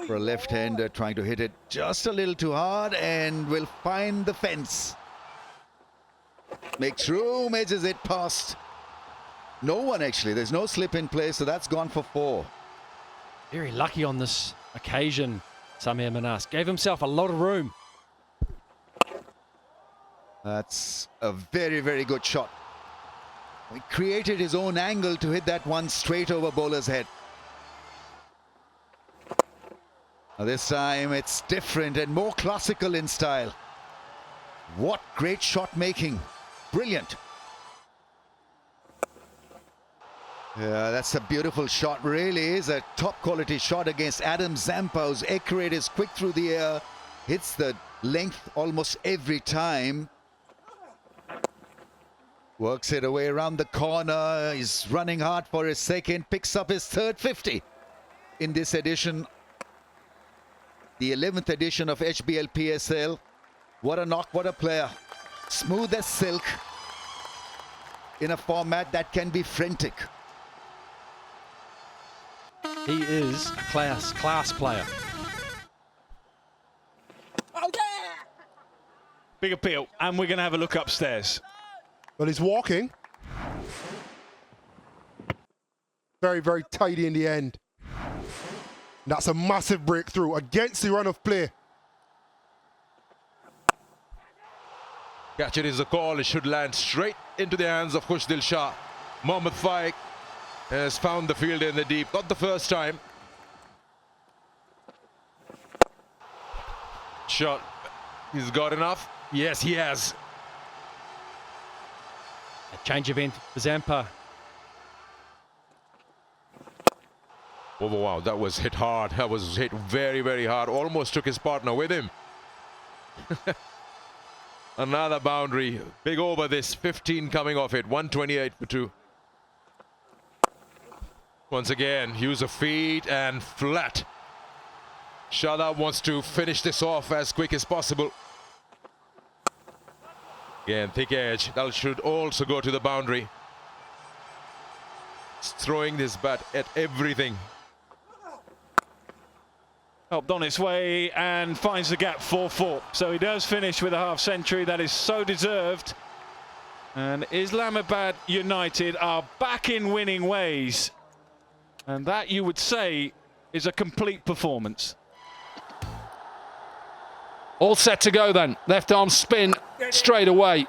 J: For a left-hander trying to hit it just a little too hard and will find the fence. Makes room, edges it past. No one actually, there's no slip in play, so that's gone for 4.
L: Very lucky on this occasion, Samir Manas. Gave himself a lot of room.
J: That's a very, very good shot. He created his own angle to hit that one straight over bowler's head. Now this time it's different and more classical in style. What great shot making. Brilliant. Yeah, that's a beautiful shot. Really is a top quality shot against Adam Zampa, who's accurate, is quick through the air, hits the length almost every time. Works it away around the corner. He's running hard for his second, picks up his third 50 in this edition. The 11th edition of HBL PSL. What a knock, what a player. Smooth as silk in a format that can be frantic.
L: He is a class player.
K: Big appeal, and we're going to have a look upstairs.
S: Well, he's walking. Very, very tidy in the end. That's a massive breakthrough against the run of play.
H: Catch it is a call. It should land straight into the hands of Khushdil Shah. Mohammad Faik has found the field in the deep. Not the first time. Shot. He's got enough. Yes, he has.
L: A change of end for Zampa.
H: Oh, wow, that was hit hard. That was hit very, very hard. Almost took his partner with him. Another boundary. Big over this. 15 coming off it. 128 for 2. Once again, use of feet and flat. Shadab wants to finish this off as quick as possible. Again, thick edge. That should also go to the boundary. He's throwing this bat at everything.
K: Helped on its way and finds the gap 4-4. So he does finish with a half century. That is so deserved. And Islamabad United are back in winning ways. And that, you would say, is a complete performance.
T: All set to go then. Left arm spin straight away.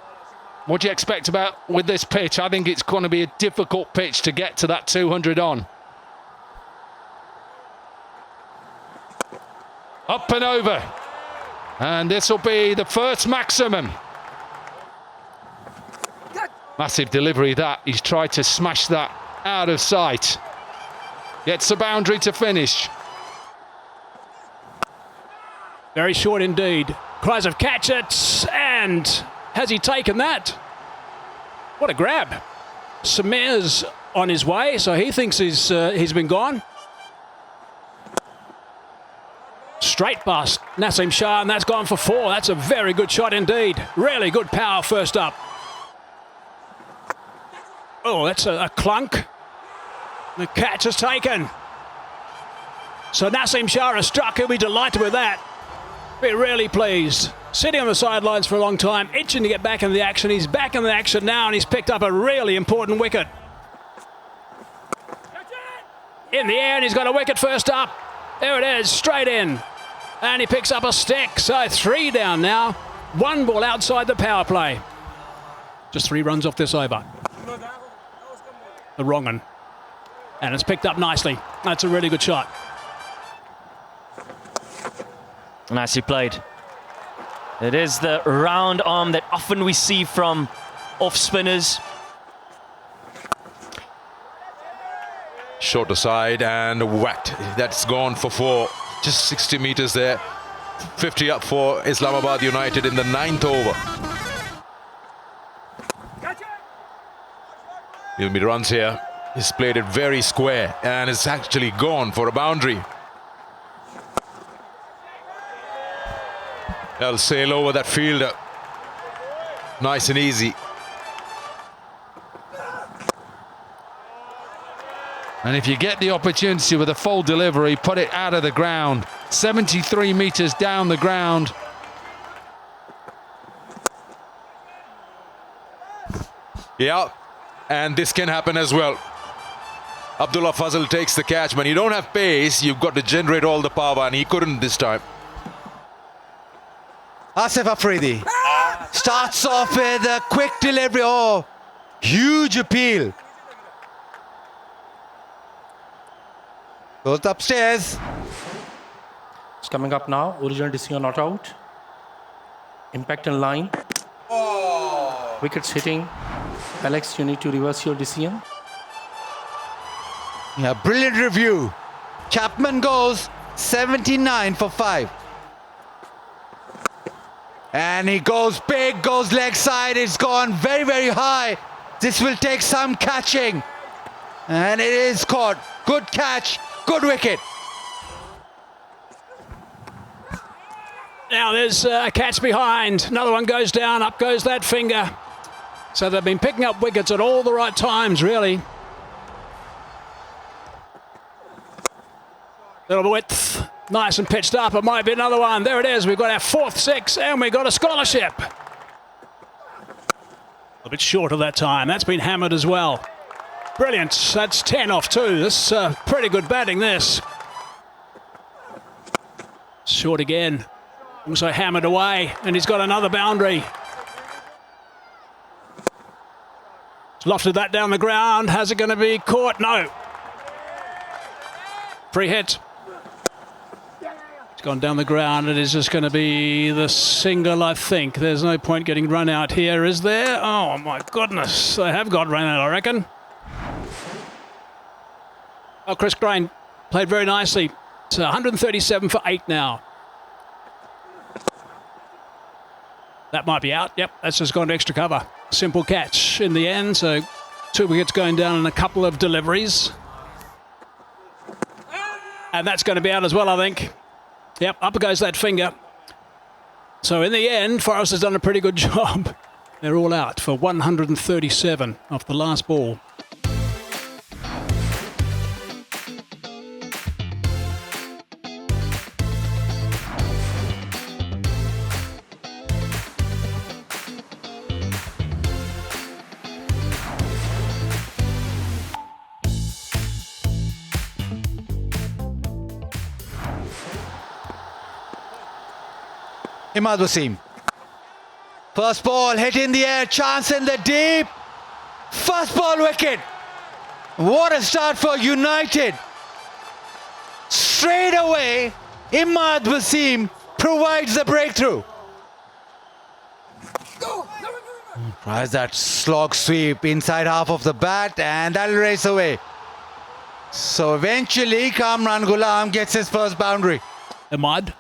T: What do you expect about with this pitch? I think it's going to be a difficult pitch to get to that 200 on. Up and over. And this will be the first maximum. Massive delivery that. He's tried to smash that out of sight. Gets the boundary to finish.
P: Very short indeed. Cries of catch it, and has he taken that? What a grab. Samir's on his way, so he thinks he's been gone. Straight past Nasim Shah, and that's gone for 4. That's a very good shot indeed. Really good power first up. Oh, that's a clunk. The catch is taken. So Nasim Shah has struck. He'll be delighted with that. Be really pleased. Sitting on the sidelines for a long time, itching to get back in the action. He's back in the action now, and he's picked up a really important wicket. In the air, and he's got a wicket first up. There it is, straight in. And he picks up a stick, so 3 down now. 1 ball outside the power play. Just 3 runs off this over. The wrong one. And it's picked up nicely. That's a really good shot.
E: Nicely played. It is the round arm that often we see from off spinners.
H: Shorter side and whacked. That's gone for 4. Just 60 meters there. 50 up for Islamabad United in the 9th over. He'll be runs here. He's played it very square and it's actually gone for a boundary. They'll sail over that fielder. Nice and easy.
T: And if you get the opportunity with a full delivery, put it out of the ground. 73 meters down the ground.
H: Yeah, and this can happen as well. Abdullah Fazal takes the catch. When you don't have pace, you've got to generate all the power, and he couldn't this time.
D: Asif Afridi starts off with a quick delivery. Oh, huge appeal. Goes upstairs.
Q: It's coming up now. Original decision not out. Impact in line. Wickets hitting. Alex, you need to reverse your decision.
D: Yeah, brilliant review. Chapman goes 79 for 5. And he goes big, goes leg side. It's gone very, very high. This will take some catching. And it is caught. Good catch, good wicket.
P: Now there's a catch behind. Another one goes down, up goes that finger. So they've been picking up wickets at all the right times, really. Little width, nice and pitched up. It might be another one. There it is. We've got our 4th 6 and we've got a scholarship. A bit short of that time. That's been hammered as well. Brilliant. That's 10 off too. This pretty good batting, this. Short again. Also hammered away, and he's got another boundary. He's lofted that down the ground. How's it going to be caught? No. Free hit. It's gone down the ground. It is just going to be the single, I think. There's no point getting run out here, is there? Oh, my goodness. They have got run out, I reckon. Oh, Chris Crane played very nicely. It's 137 for 8 now. That might be out. Yep, that's just gone to extra cover. Simple catch in the end. So 2 wickets going down in a couple of deliveries. And that's going to be out as well, I think. Yep, up goes that finger. So in the end, Forrest has done a pretty good job. They're all out for 137 off the last ball.
D: Imad Wasim. First ball hit in the air, chance in the deep. First ball wicket. What a start for United. Straight away, Imad Wasim provides the breakthrough. Tries that slog sweep inside half of the bat, and that'll race away. So eventually, Kamran Ghulam gets his first boundary.
P: Imad.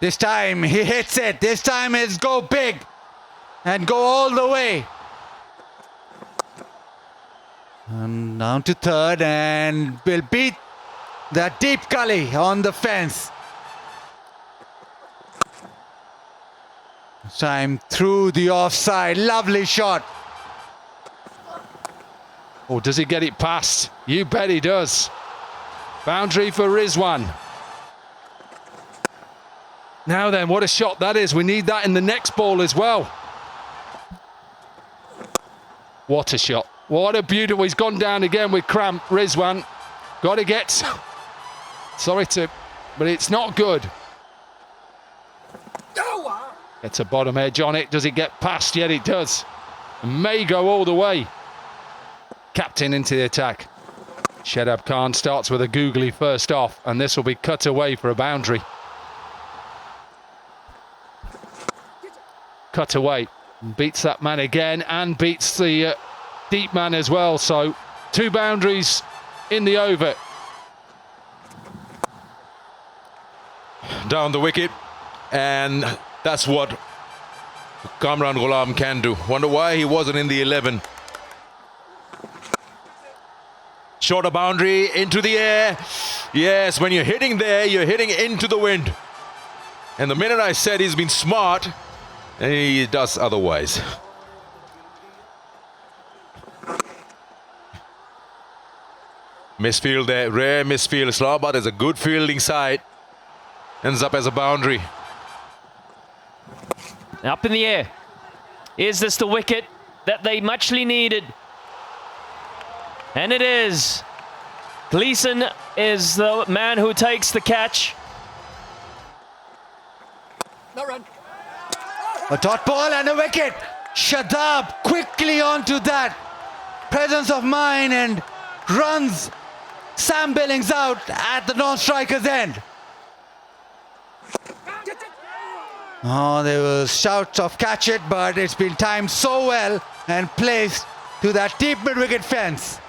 D: This time he hits it. This time it's go big and go all the way. And down to third and will beat that deep gully on the fence. This time through the offside. Lovely shot.
T: Oh, does he get it past? You bet he does. Boundary for Rizwan. Now then, what a shot that is. We need that in the next ball as well. What a shot. What a beautiful. He's gone down again with cramp. Rizwan. Got to get... Sorry to... But it's not good. Gets a bottom edge on it. Does it get past? Yet it does. May go all the way. Captain into the attack. Shadab Khan starts with a googly first off, and this will be cut away for a boundary. Cut away. Beats that man again and beats the deep man as well. So 2 boundaries in the over.
H: Down the wicket, and that's what Kamran Ghulam can do. Wonder why he wasn't in the 11. Shorter boundary into the air. Yes, when you're hitting there, you're hitting into the wind. And the minute I said he's been smart, he does otherwise. Misfield there, rare misfield. Islamabad is a good fielding side. Ends up as a boundary.
E: Up in the air. Is this the wicket that they muchly needed? And it is. Gleeson is the man who takes the catch.
D: No run. A dot ball and a wicket. Shadab quickly onto that. Presence of mind and runs Sam Billings out at the non-striker's end. Oh, there was shouts of catch it, but it's been timed so well and placed to that deep mid-wicket fence.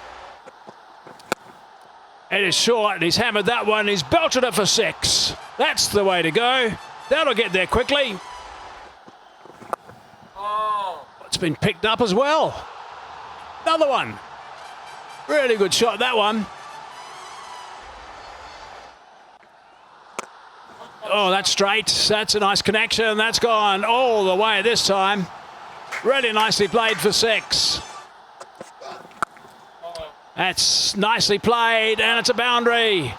P: It is short, and he's hammered that one. He's belted it for 6. That's the way to go. That'll get there quickly. It's been picked up as well. Another one. Really good shot, that one. Oh, that's straight. That's a nice connection. That's gone all the way this time. Really nicely played for 6. That's nicely played, and it's a boundary.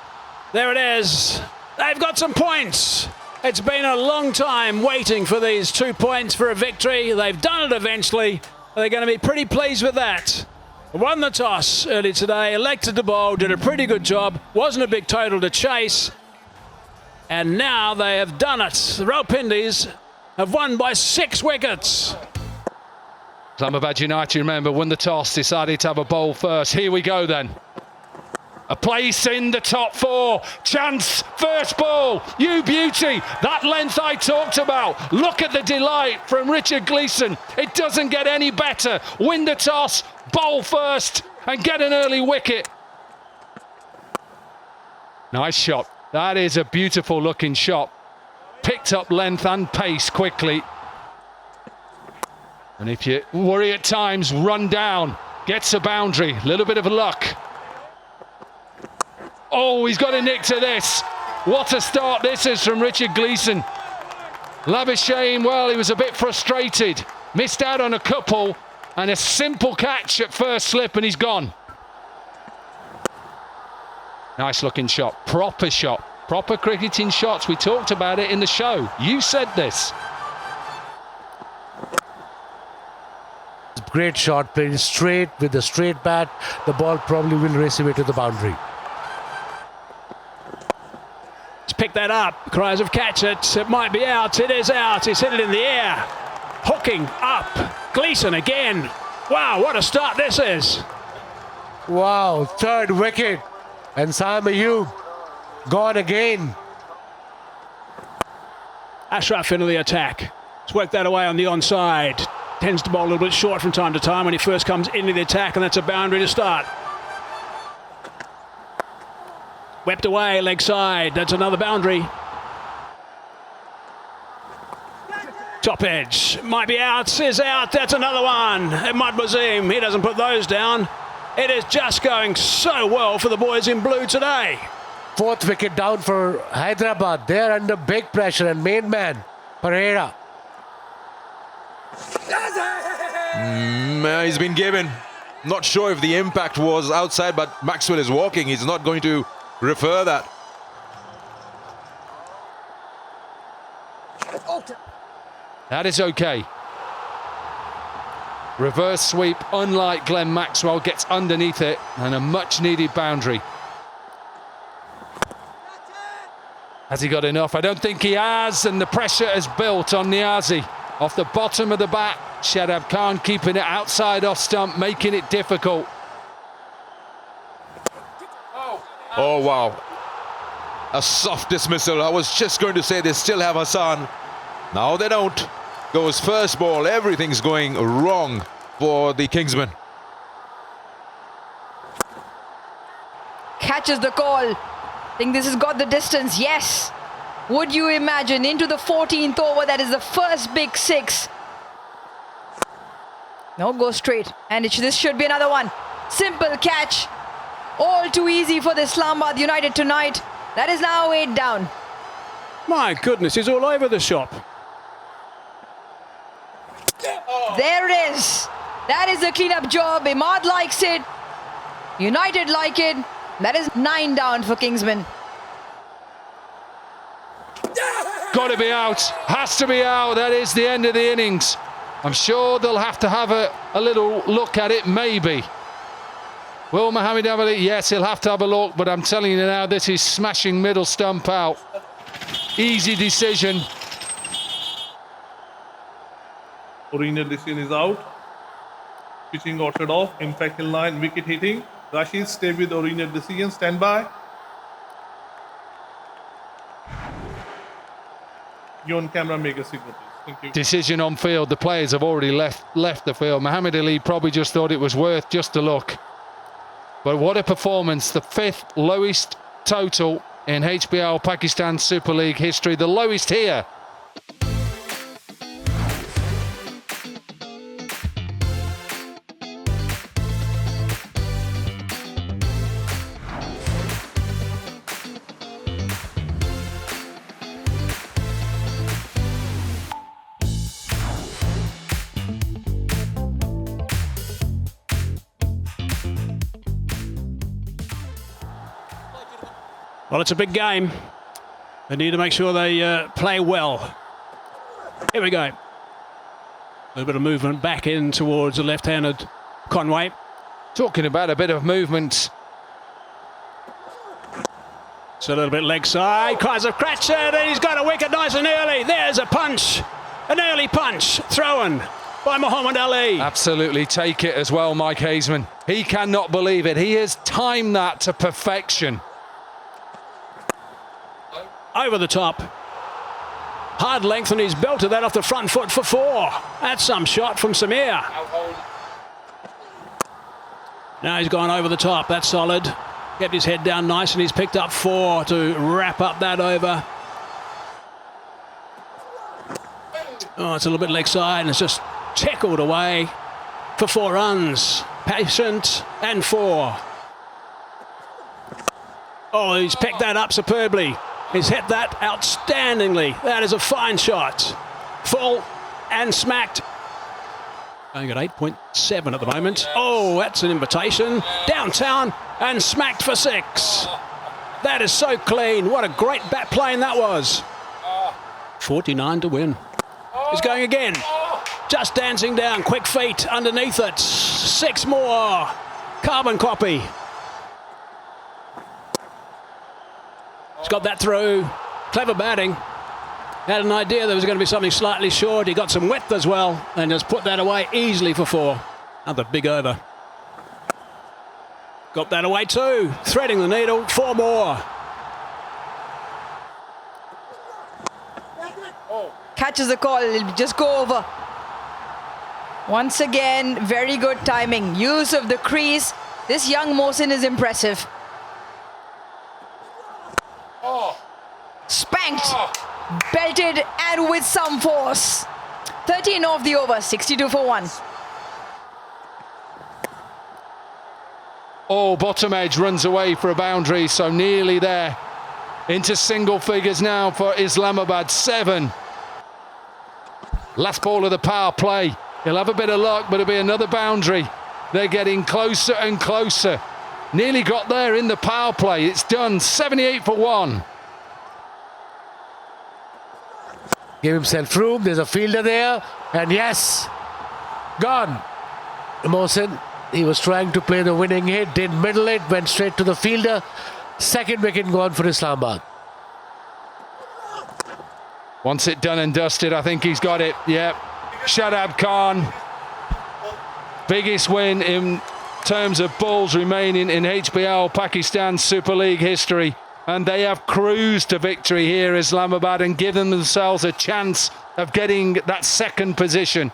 P: There it is. They've got some points. It's been a long time waiting for these 2 points for a victory. They've done it eventually. They're going to be pretty pleased with that. Won the toss early today, elected to bowl, did a pretty good job. Wasn't a big total to chase. And now they have done it. The Rawalpindis have won by 6 wickets.
T: Islamabad United, remember, won the toss, decided to have a bowl first. Here we go then. A place in the top 4. Chance, first ball. You beauty. That length I talked about. Look at the delight from Richard Gleeson. It doesn't get any better. Win the toss, bowl first, and get an early wicket. Nice shot. That is a beautiful looking shot. Picked up length and pace quickly. And if you worry at times, run down. Gets a boundary. A little bit of luck. Oh, he's got a nick to this. What a start this is from Richard Gleeson. Labuschagne, well, he was a bit frustrated. Missed out on a couple and a simple catch at first slip and he's gone. Nice looking shot. Proper shot. Proper cricketing shots. We talked about it in the show. You said this.
A: Great shot, played straight with a straight bat. The ball probably will race away to the boundary.
P: Let's pick that up. Cries of catch it. It might be out. It is out. He's hit it in the air. Hooking up. Gleeson again. Wow, what a start this is.
A: Wow, 3rd wicket. And Sam Ayub gone again.
P: Ashraf into the attack. Let's work that away on the onside. Tends to bowl a little bit short from time to time when he first comes into the attack, and that's a boundary to start. Wept away, leg side. That's another boundary. Top edge. Might be out. Is out. That's another one. Ahmad Wasim. He doesn't put those down. It is just going so well for the boys in blue today.
A: 4th wicket down for Hyderabad. They're under big pressure, and main man, Pereira.
H: He's been given. Not sure if the impact was outside, but Maxwell is walking. He's not going to refer that.
T: That is okay. Reverse sweep, unlike Glenn Maxwell, gets underneath it and a much needed boundary. Has he got enough? I don't think he has, and the pressure has built on Niazi. Off the bottom of the bat, Shadab Khan keeping it outside off stump, making it difficult.
H: Oh, wow. A soft dismissal. I was just going to say they still have Hassan. Now they don't. Goes first ball. Everything's going wrong for the Kingsmen.
B: Catches the call. Think this has got the distance. Yes. Would you imagine into the 14th over? That is the first big six. No, go straight. And this should be another one. Simple catch. All too easy for the Islamabad United tonight. That is now 8 down.
P: My goodness, he's all over the shop.
B: There it is. That is the cleanup job. Imad likes it. United like it. That is 9 down for Kingsman.
T: Got to be out. Has to be out. That is the end of the innings. I'm sure they'll have to have a little look at it, maybe. Will Mohammed Ali? Yes, he'll have to have a look, but I'm telling you now, this is smashing middle stump out. Easy decision.
U: Original decision is out. Pitching ordered off. Impact in line. Wicket hitting. Rashid, stay with original decision. Stand by. You on camera, make a signal, please. Thank you.
T: Decision on field. The players have already left the field. Mohammed Ali probably just thought it was worth just a look. But what a performance. The 5th lowest total in HBL Pakistan Super League history. The lowest here.
P: Well, it's a big game. They need to make sure they play well. Here we go. A little bit of movement back in towards the left-handed Conway.
T: Talking about a bit of movement.
P: It's a little bit leg side. Kaiser Kratcher, and he's got a wicket nice and early. There's a punch. An early punch. Thrown by Muhammad Ali.
T: Absolutely take it as well, Mike Hazeman. He cannot believe it. He has timed that to perfection.
P: Over the top. Hard length, and he's belted that off the front foot for 4. That's some shot from Samir. Now he's gone over the top. That's solid. Kept his head down nice, and he's picked up 4 to wrap up that over. Oh, it's a little bit leg side, and it's just tackled away for 4 runs. Patient and 4. Oh, he's picked that up superbly. He's hit that outstandingly. That is a fine shot. Full and smacked. Going at 8.7 at the moment. Oh, that's an invitation. Downtown and smacked for 6. That is so clean. What a great bat playing that was. 49 to win. He's going again. Just dancing down. Quick feet underneath it. 6 more. Carbon copy. He's got that through. Clever batting. Had an idea there was going to be something slightly short. He got some width as well and just put that away easily for 4. Another big over. Got that away too. Threading the needle. 4 more.
B: Catches the call. It'll just go over. Once again, very good timing. Use of the crease. This young Mohsin is impressive. Spanked, belted, and with some force. 13 off the over, 62 for 1.
T: Oh, bottom edge runs away for a boundary, so nearly there. Into single figures now for Islamabad, 7. Last ball of the power play. He'll have a bit of luck, but it'll be another boundary. They're getting closer and closer. Nearly got there in the power play. It's done, 78 for 1.
A: Give himself room, there's a fielder there, and yes, gone. Mohsin, he was trying to play the winning hit, didn't middle it, went straight to the fielder. Second wicket gone for Islamabad.
T: Wants it done and dusted. I think he's got it. Yep. Shadab Khan. Biggest win in terms of balls remaining in HBL Pakistan Super League history. And they have cruised to victory here, Islamabad, and given themselves a chance of getting that second position.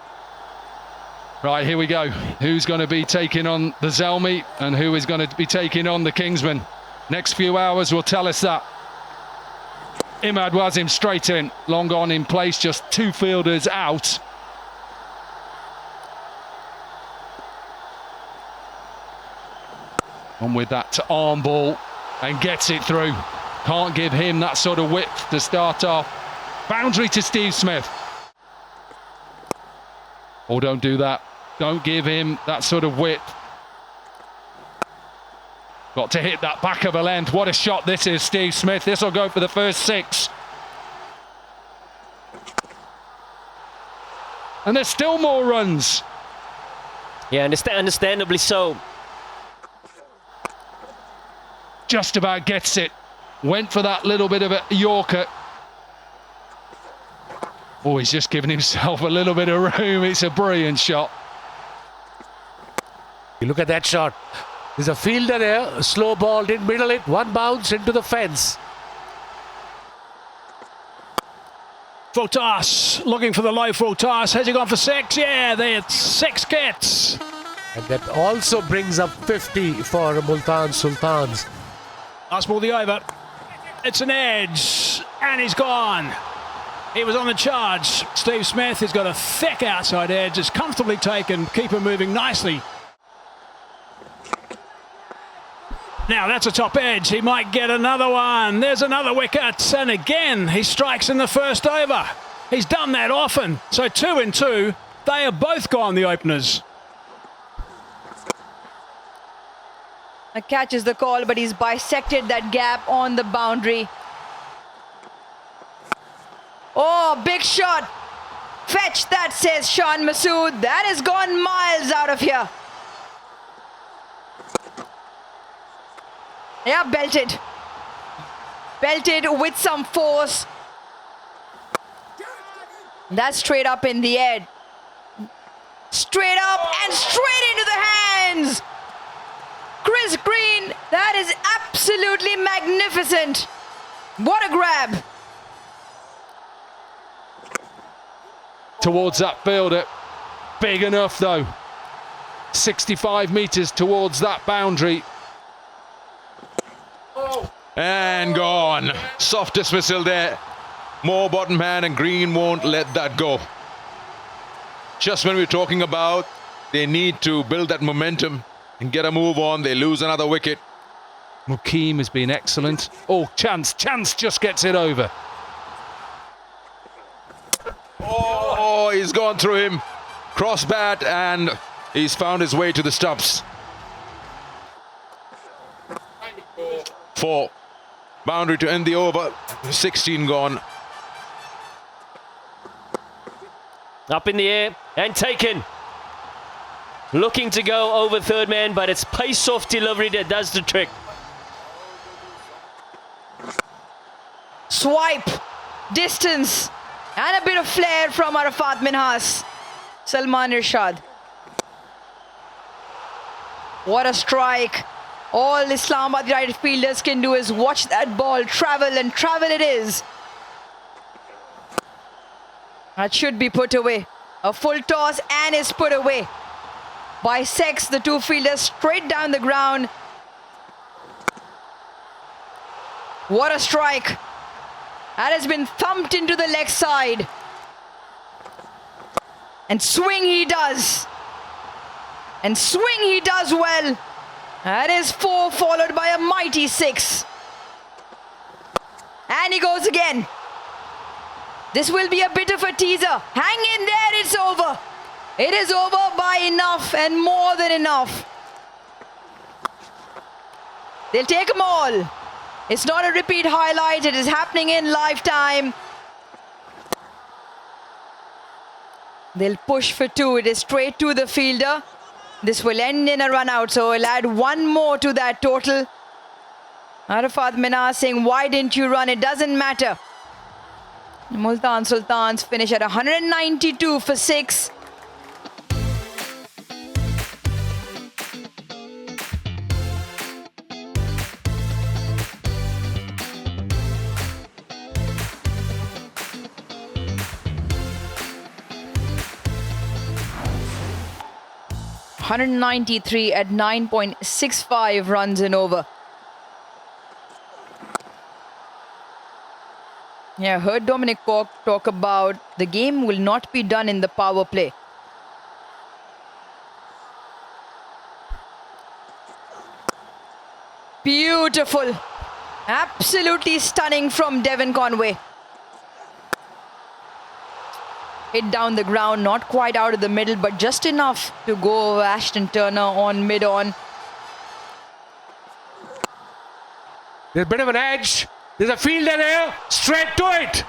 T: Right, here we go. Who's going to be taking on the Zelmi and who is going to be taking on the Kingsman? Next few hours will tell us that. Imad Wazim straight in, long on in place, just 2 fielders out. On with that to arm ball and gets it through. Can't give him that sort of width to start off. Boundary to Steve Smith. Oh, don't do that. Don't give him that sort of width. Got to hit that back of a length. What a shot this is, Steve Smith. This will go for the first 6. And there's still more runs.
E: Yeah, understandably so.
T: Just about gets it. Went for that little bit of a Yorker. Oh, he's just giving himself a little bit of room. It's a brilliant shot.
A: You look at that shot. There's a fielder there, a slow ball, didn't middle it, 1 bounce into the fence.
P: Full toss, looking for the low full toss. Has he gone for 6? Yeah, there's 6 gets.
A: And that also brings up 50 for Multan Sultans.
P: Last ball the over. It's an edge, and he's gone. He was on the charge. Steve Smith has got a thick outside edge. It's comfortably taken. Keeper moving nicely. Now that's a top edge. He might get another one. There's another wicket. And again, he strikes in the first over. He's done that often. So 2 and 2. They are both gone, the openers.
B: A catch is the call, but he's bisected that gap on the boundary. Oh, big shot. Fetch that, says Shan Masood. That has gone miles out of here. Yeah, belted. Belted with some force. That's straight up in the air. Straight up and straight into the hands. Chris Green, that is absolutely magnificent. What a grab.
T: Towards that fielder. Big enough though. 65 metres towards that boundary.
H: And gone. Soft dismissal there. More bottom hand, and Green won't let that go. Just when we're talking about they need to build that momentum and get a move on, they lose another wicket.
T: Mukeem has been excellent. Oh, Chance just gets it over.
H: Oh, he's gone through him. Cross bat, and he's found his way to the stumps. 4. Boundary to end the over. 16 gone.
E: Up in the air and taken. Looking to go over third man, but it's pace off delivery that does the trick.
B: Swipe, distance, and a bit of flair from Arafat Minhas. Salman Irshad. What a strike. All Islamabad United fielders can do is watch that ball travel, and travel it is. That should be put away. A full toss and is put away. Bisects the 2 fielders straight down the ground. What a strike. That has been thumped into the leg side. And swing he does. And swing he does well. That is 4, followed by a mighty 6. And he goes again. This will be a bit of a teaser. Hang in there, it's over. It is over by enough and more than enough. They'll take them all. It's not a repeat highlight, it is happening in lifetime. They'll push for 2. It is straight to the fielder. This will end in a run out, so we'll add 1 more to that total. Arafat Minhas saying, why didn't you run? It doesn't matter. Multan Sultans finish at 192 for 6. .193 at 9.65 runs in over. Yeah, I heard Dominic Cork talk about the game will not be done in the power play. Beautiful. Absolutely stunning from Devon Conway. Hit down the ground, not quite out of the middle, but just enough to go over Ashton Turner on mid-on.
A: There's a bit of an edge. There's a fielder there. Straight to it.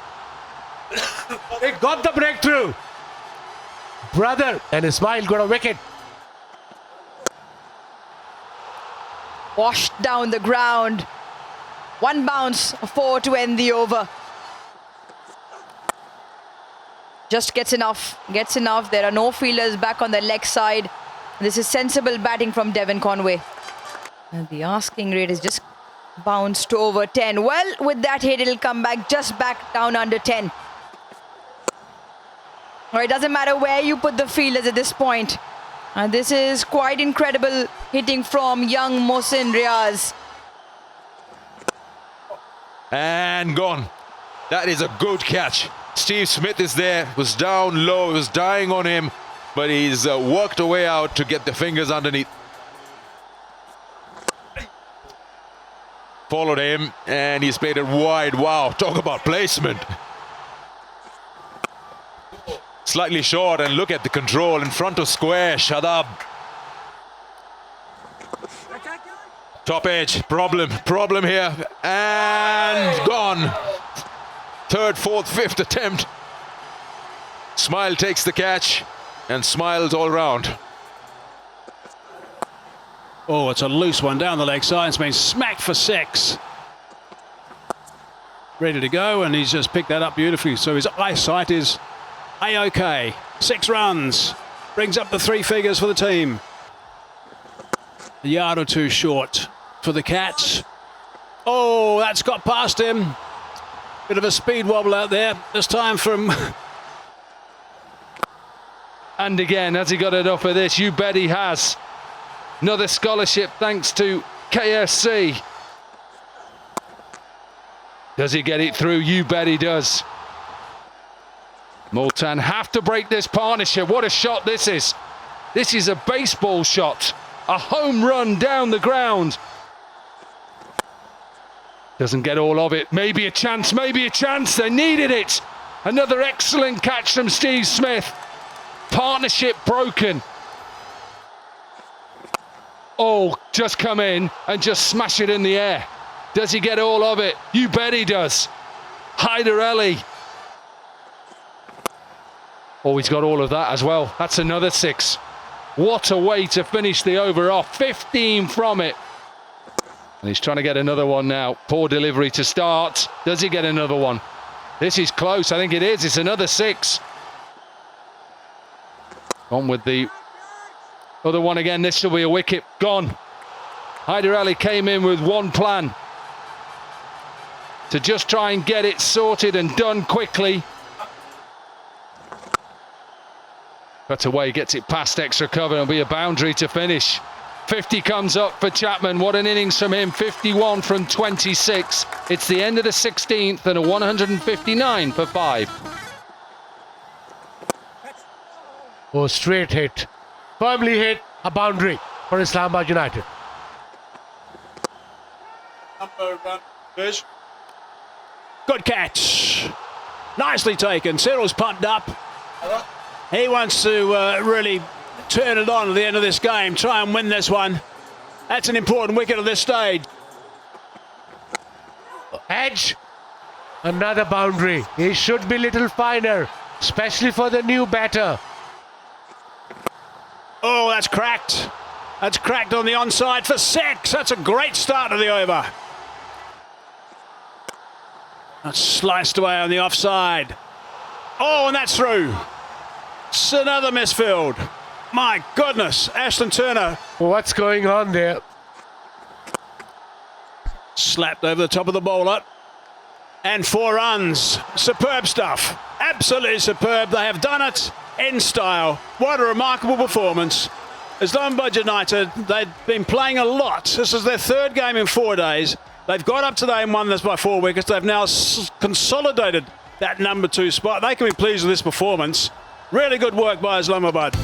A: They got the breakthrough. Brother and Ismail got a wicket.
B: Washed down the ground. One bounce, 4 to end the over. Just gets enough. There are no fielders back on the leg side. This is sensible batting from Devon Conway. And the asking rate is just bounced to over 10. Well, with that hit, it'll come back just back down under 10. It doesn't matter where you put the fielders at this point. And this is quite incredible hitting from young Mohsin Riaz.
H: And gone. That is a good catch. Steve Smith is there, was down low, was dying on him, but he's worked a way out to get the fingers underneath. Followed him, and he's played it wide. Wow, talk about placement. Slightly short, and look at the control in front of square. Shadab. Top edge, problem here, and gone. Third, fourth, fifth attempt. Smile takes the catch and smiles all round.
P: Oh, it's a loose one down the leg side. It's been smacked for 6. Ready to go, and he's just picked that up beautifully. So his eyesight is A-OK. 6 runs. Brings up the 3 figures for the team. A yard or 2 short for the Cats. Oh, that's got past him. Bit of a speed wobble out there. This time from...
T: And again, has he got it off of this? You bet he has. Another scholarship thanks to KSC. Does he get it through? You bet he does. Multan have to break this partnership. What a shot this is. This is a baseball shot. A home run down the ground. Doesn't get all of it. Maybe a chance, maybe a chance. They needed it. Another excellent catch from Steve Smith. Partnership broken. Oh, just come in and just smash it in the air. Does he get all of it? You bet he does. Hyder Ali. Oh, he's got all of that as well. That's another 6. What a way to finish the over off. 15 from it. And he's trying to get another one now. Poor delivery to start. Does he get another one? This is close. I think it is. It's another 6. On with the other one again. This will be a wicket. Gone. Hyder Ali came in with one plan. To just try and get it sorted and done quickly. Cuts away, gets it past extra cover. It'll be a boundary to finish. 50 comes up for Chapman. What an innings from him. 51 from 26. It's the end of the 16th and a 159 for 5.
A: Oh, straight hit. Firmly hit. A boundary for Islamabad United.
P: Good catch. Nicely taken. Cyril's pumped up. He wants to really turn it on at the end of this game. Try and win this one. That's an important wicket at this stage.
A: Edge. Another boundary. He should be a little finer, especially for the new batter.
P: Oh, that's cracked. That's cracked on the onside for 6. That's a great start to the over. That's sliced away on the offside. Oh, and that's through. It's another misfield. My goodness, Ashton Turner.
A: What's going on there?
P: Slapped over the top of the bowler. And 4 runs. Superb stuff. Absolutely superb. They have done it in style. What a remarkable performance. Islamabad United, they've been playing a lot. This is their 3rd game in 4 days. They've got up today and won this by 4 wickets. They've now consolidated that number 2 spot. They can be pleased with this performance. Really good work by Islamabad.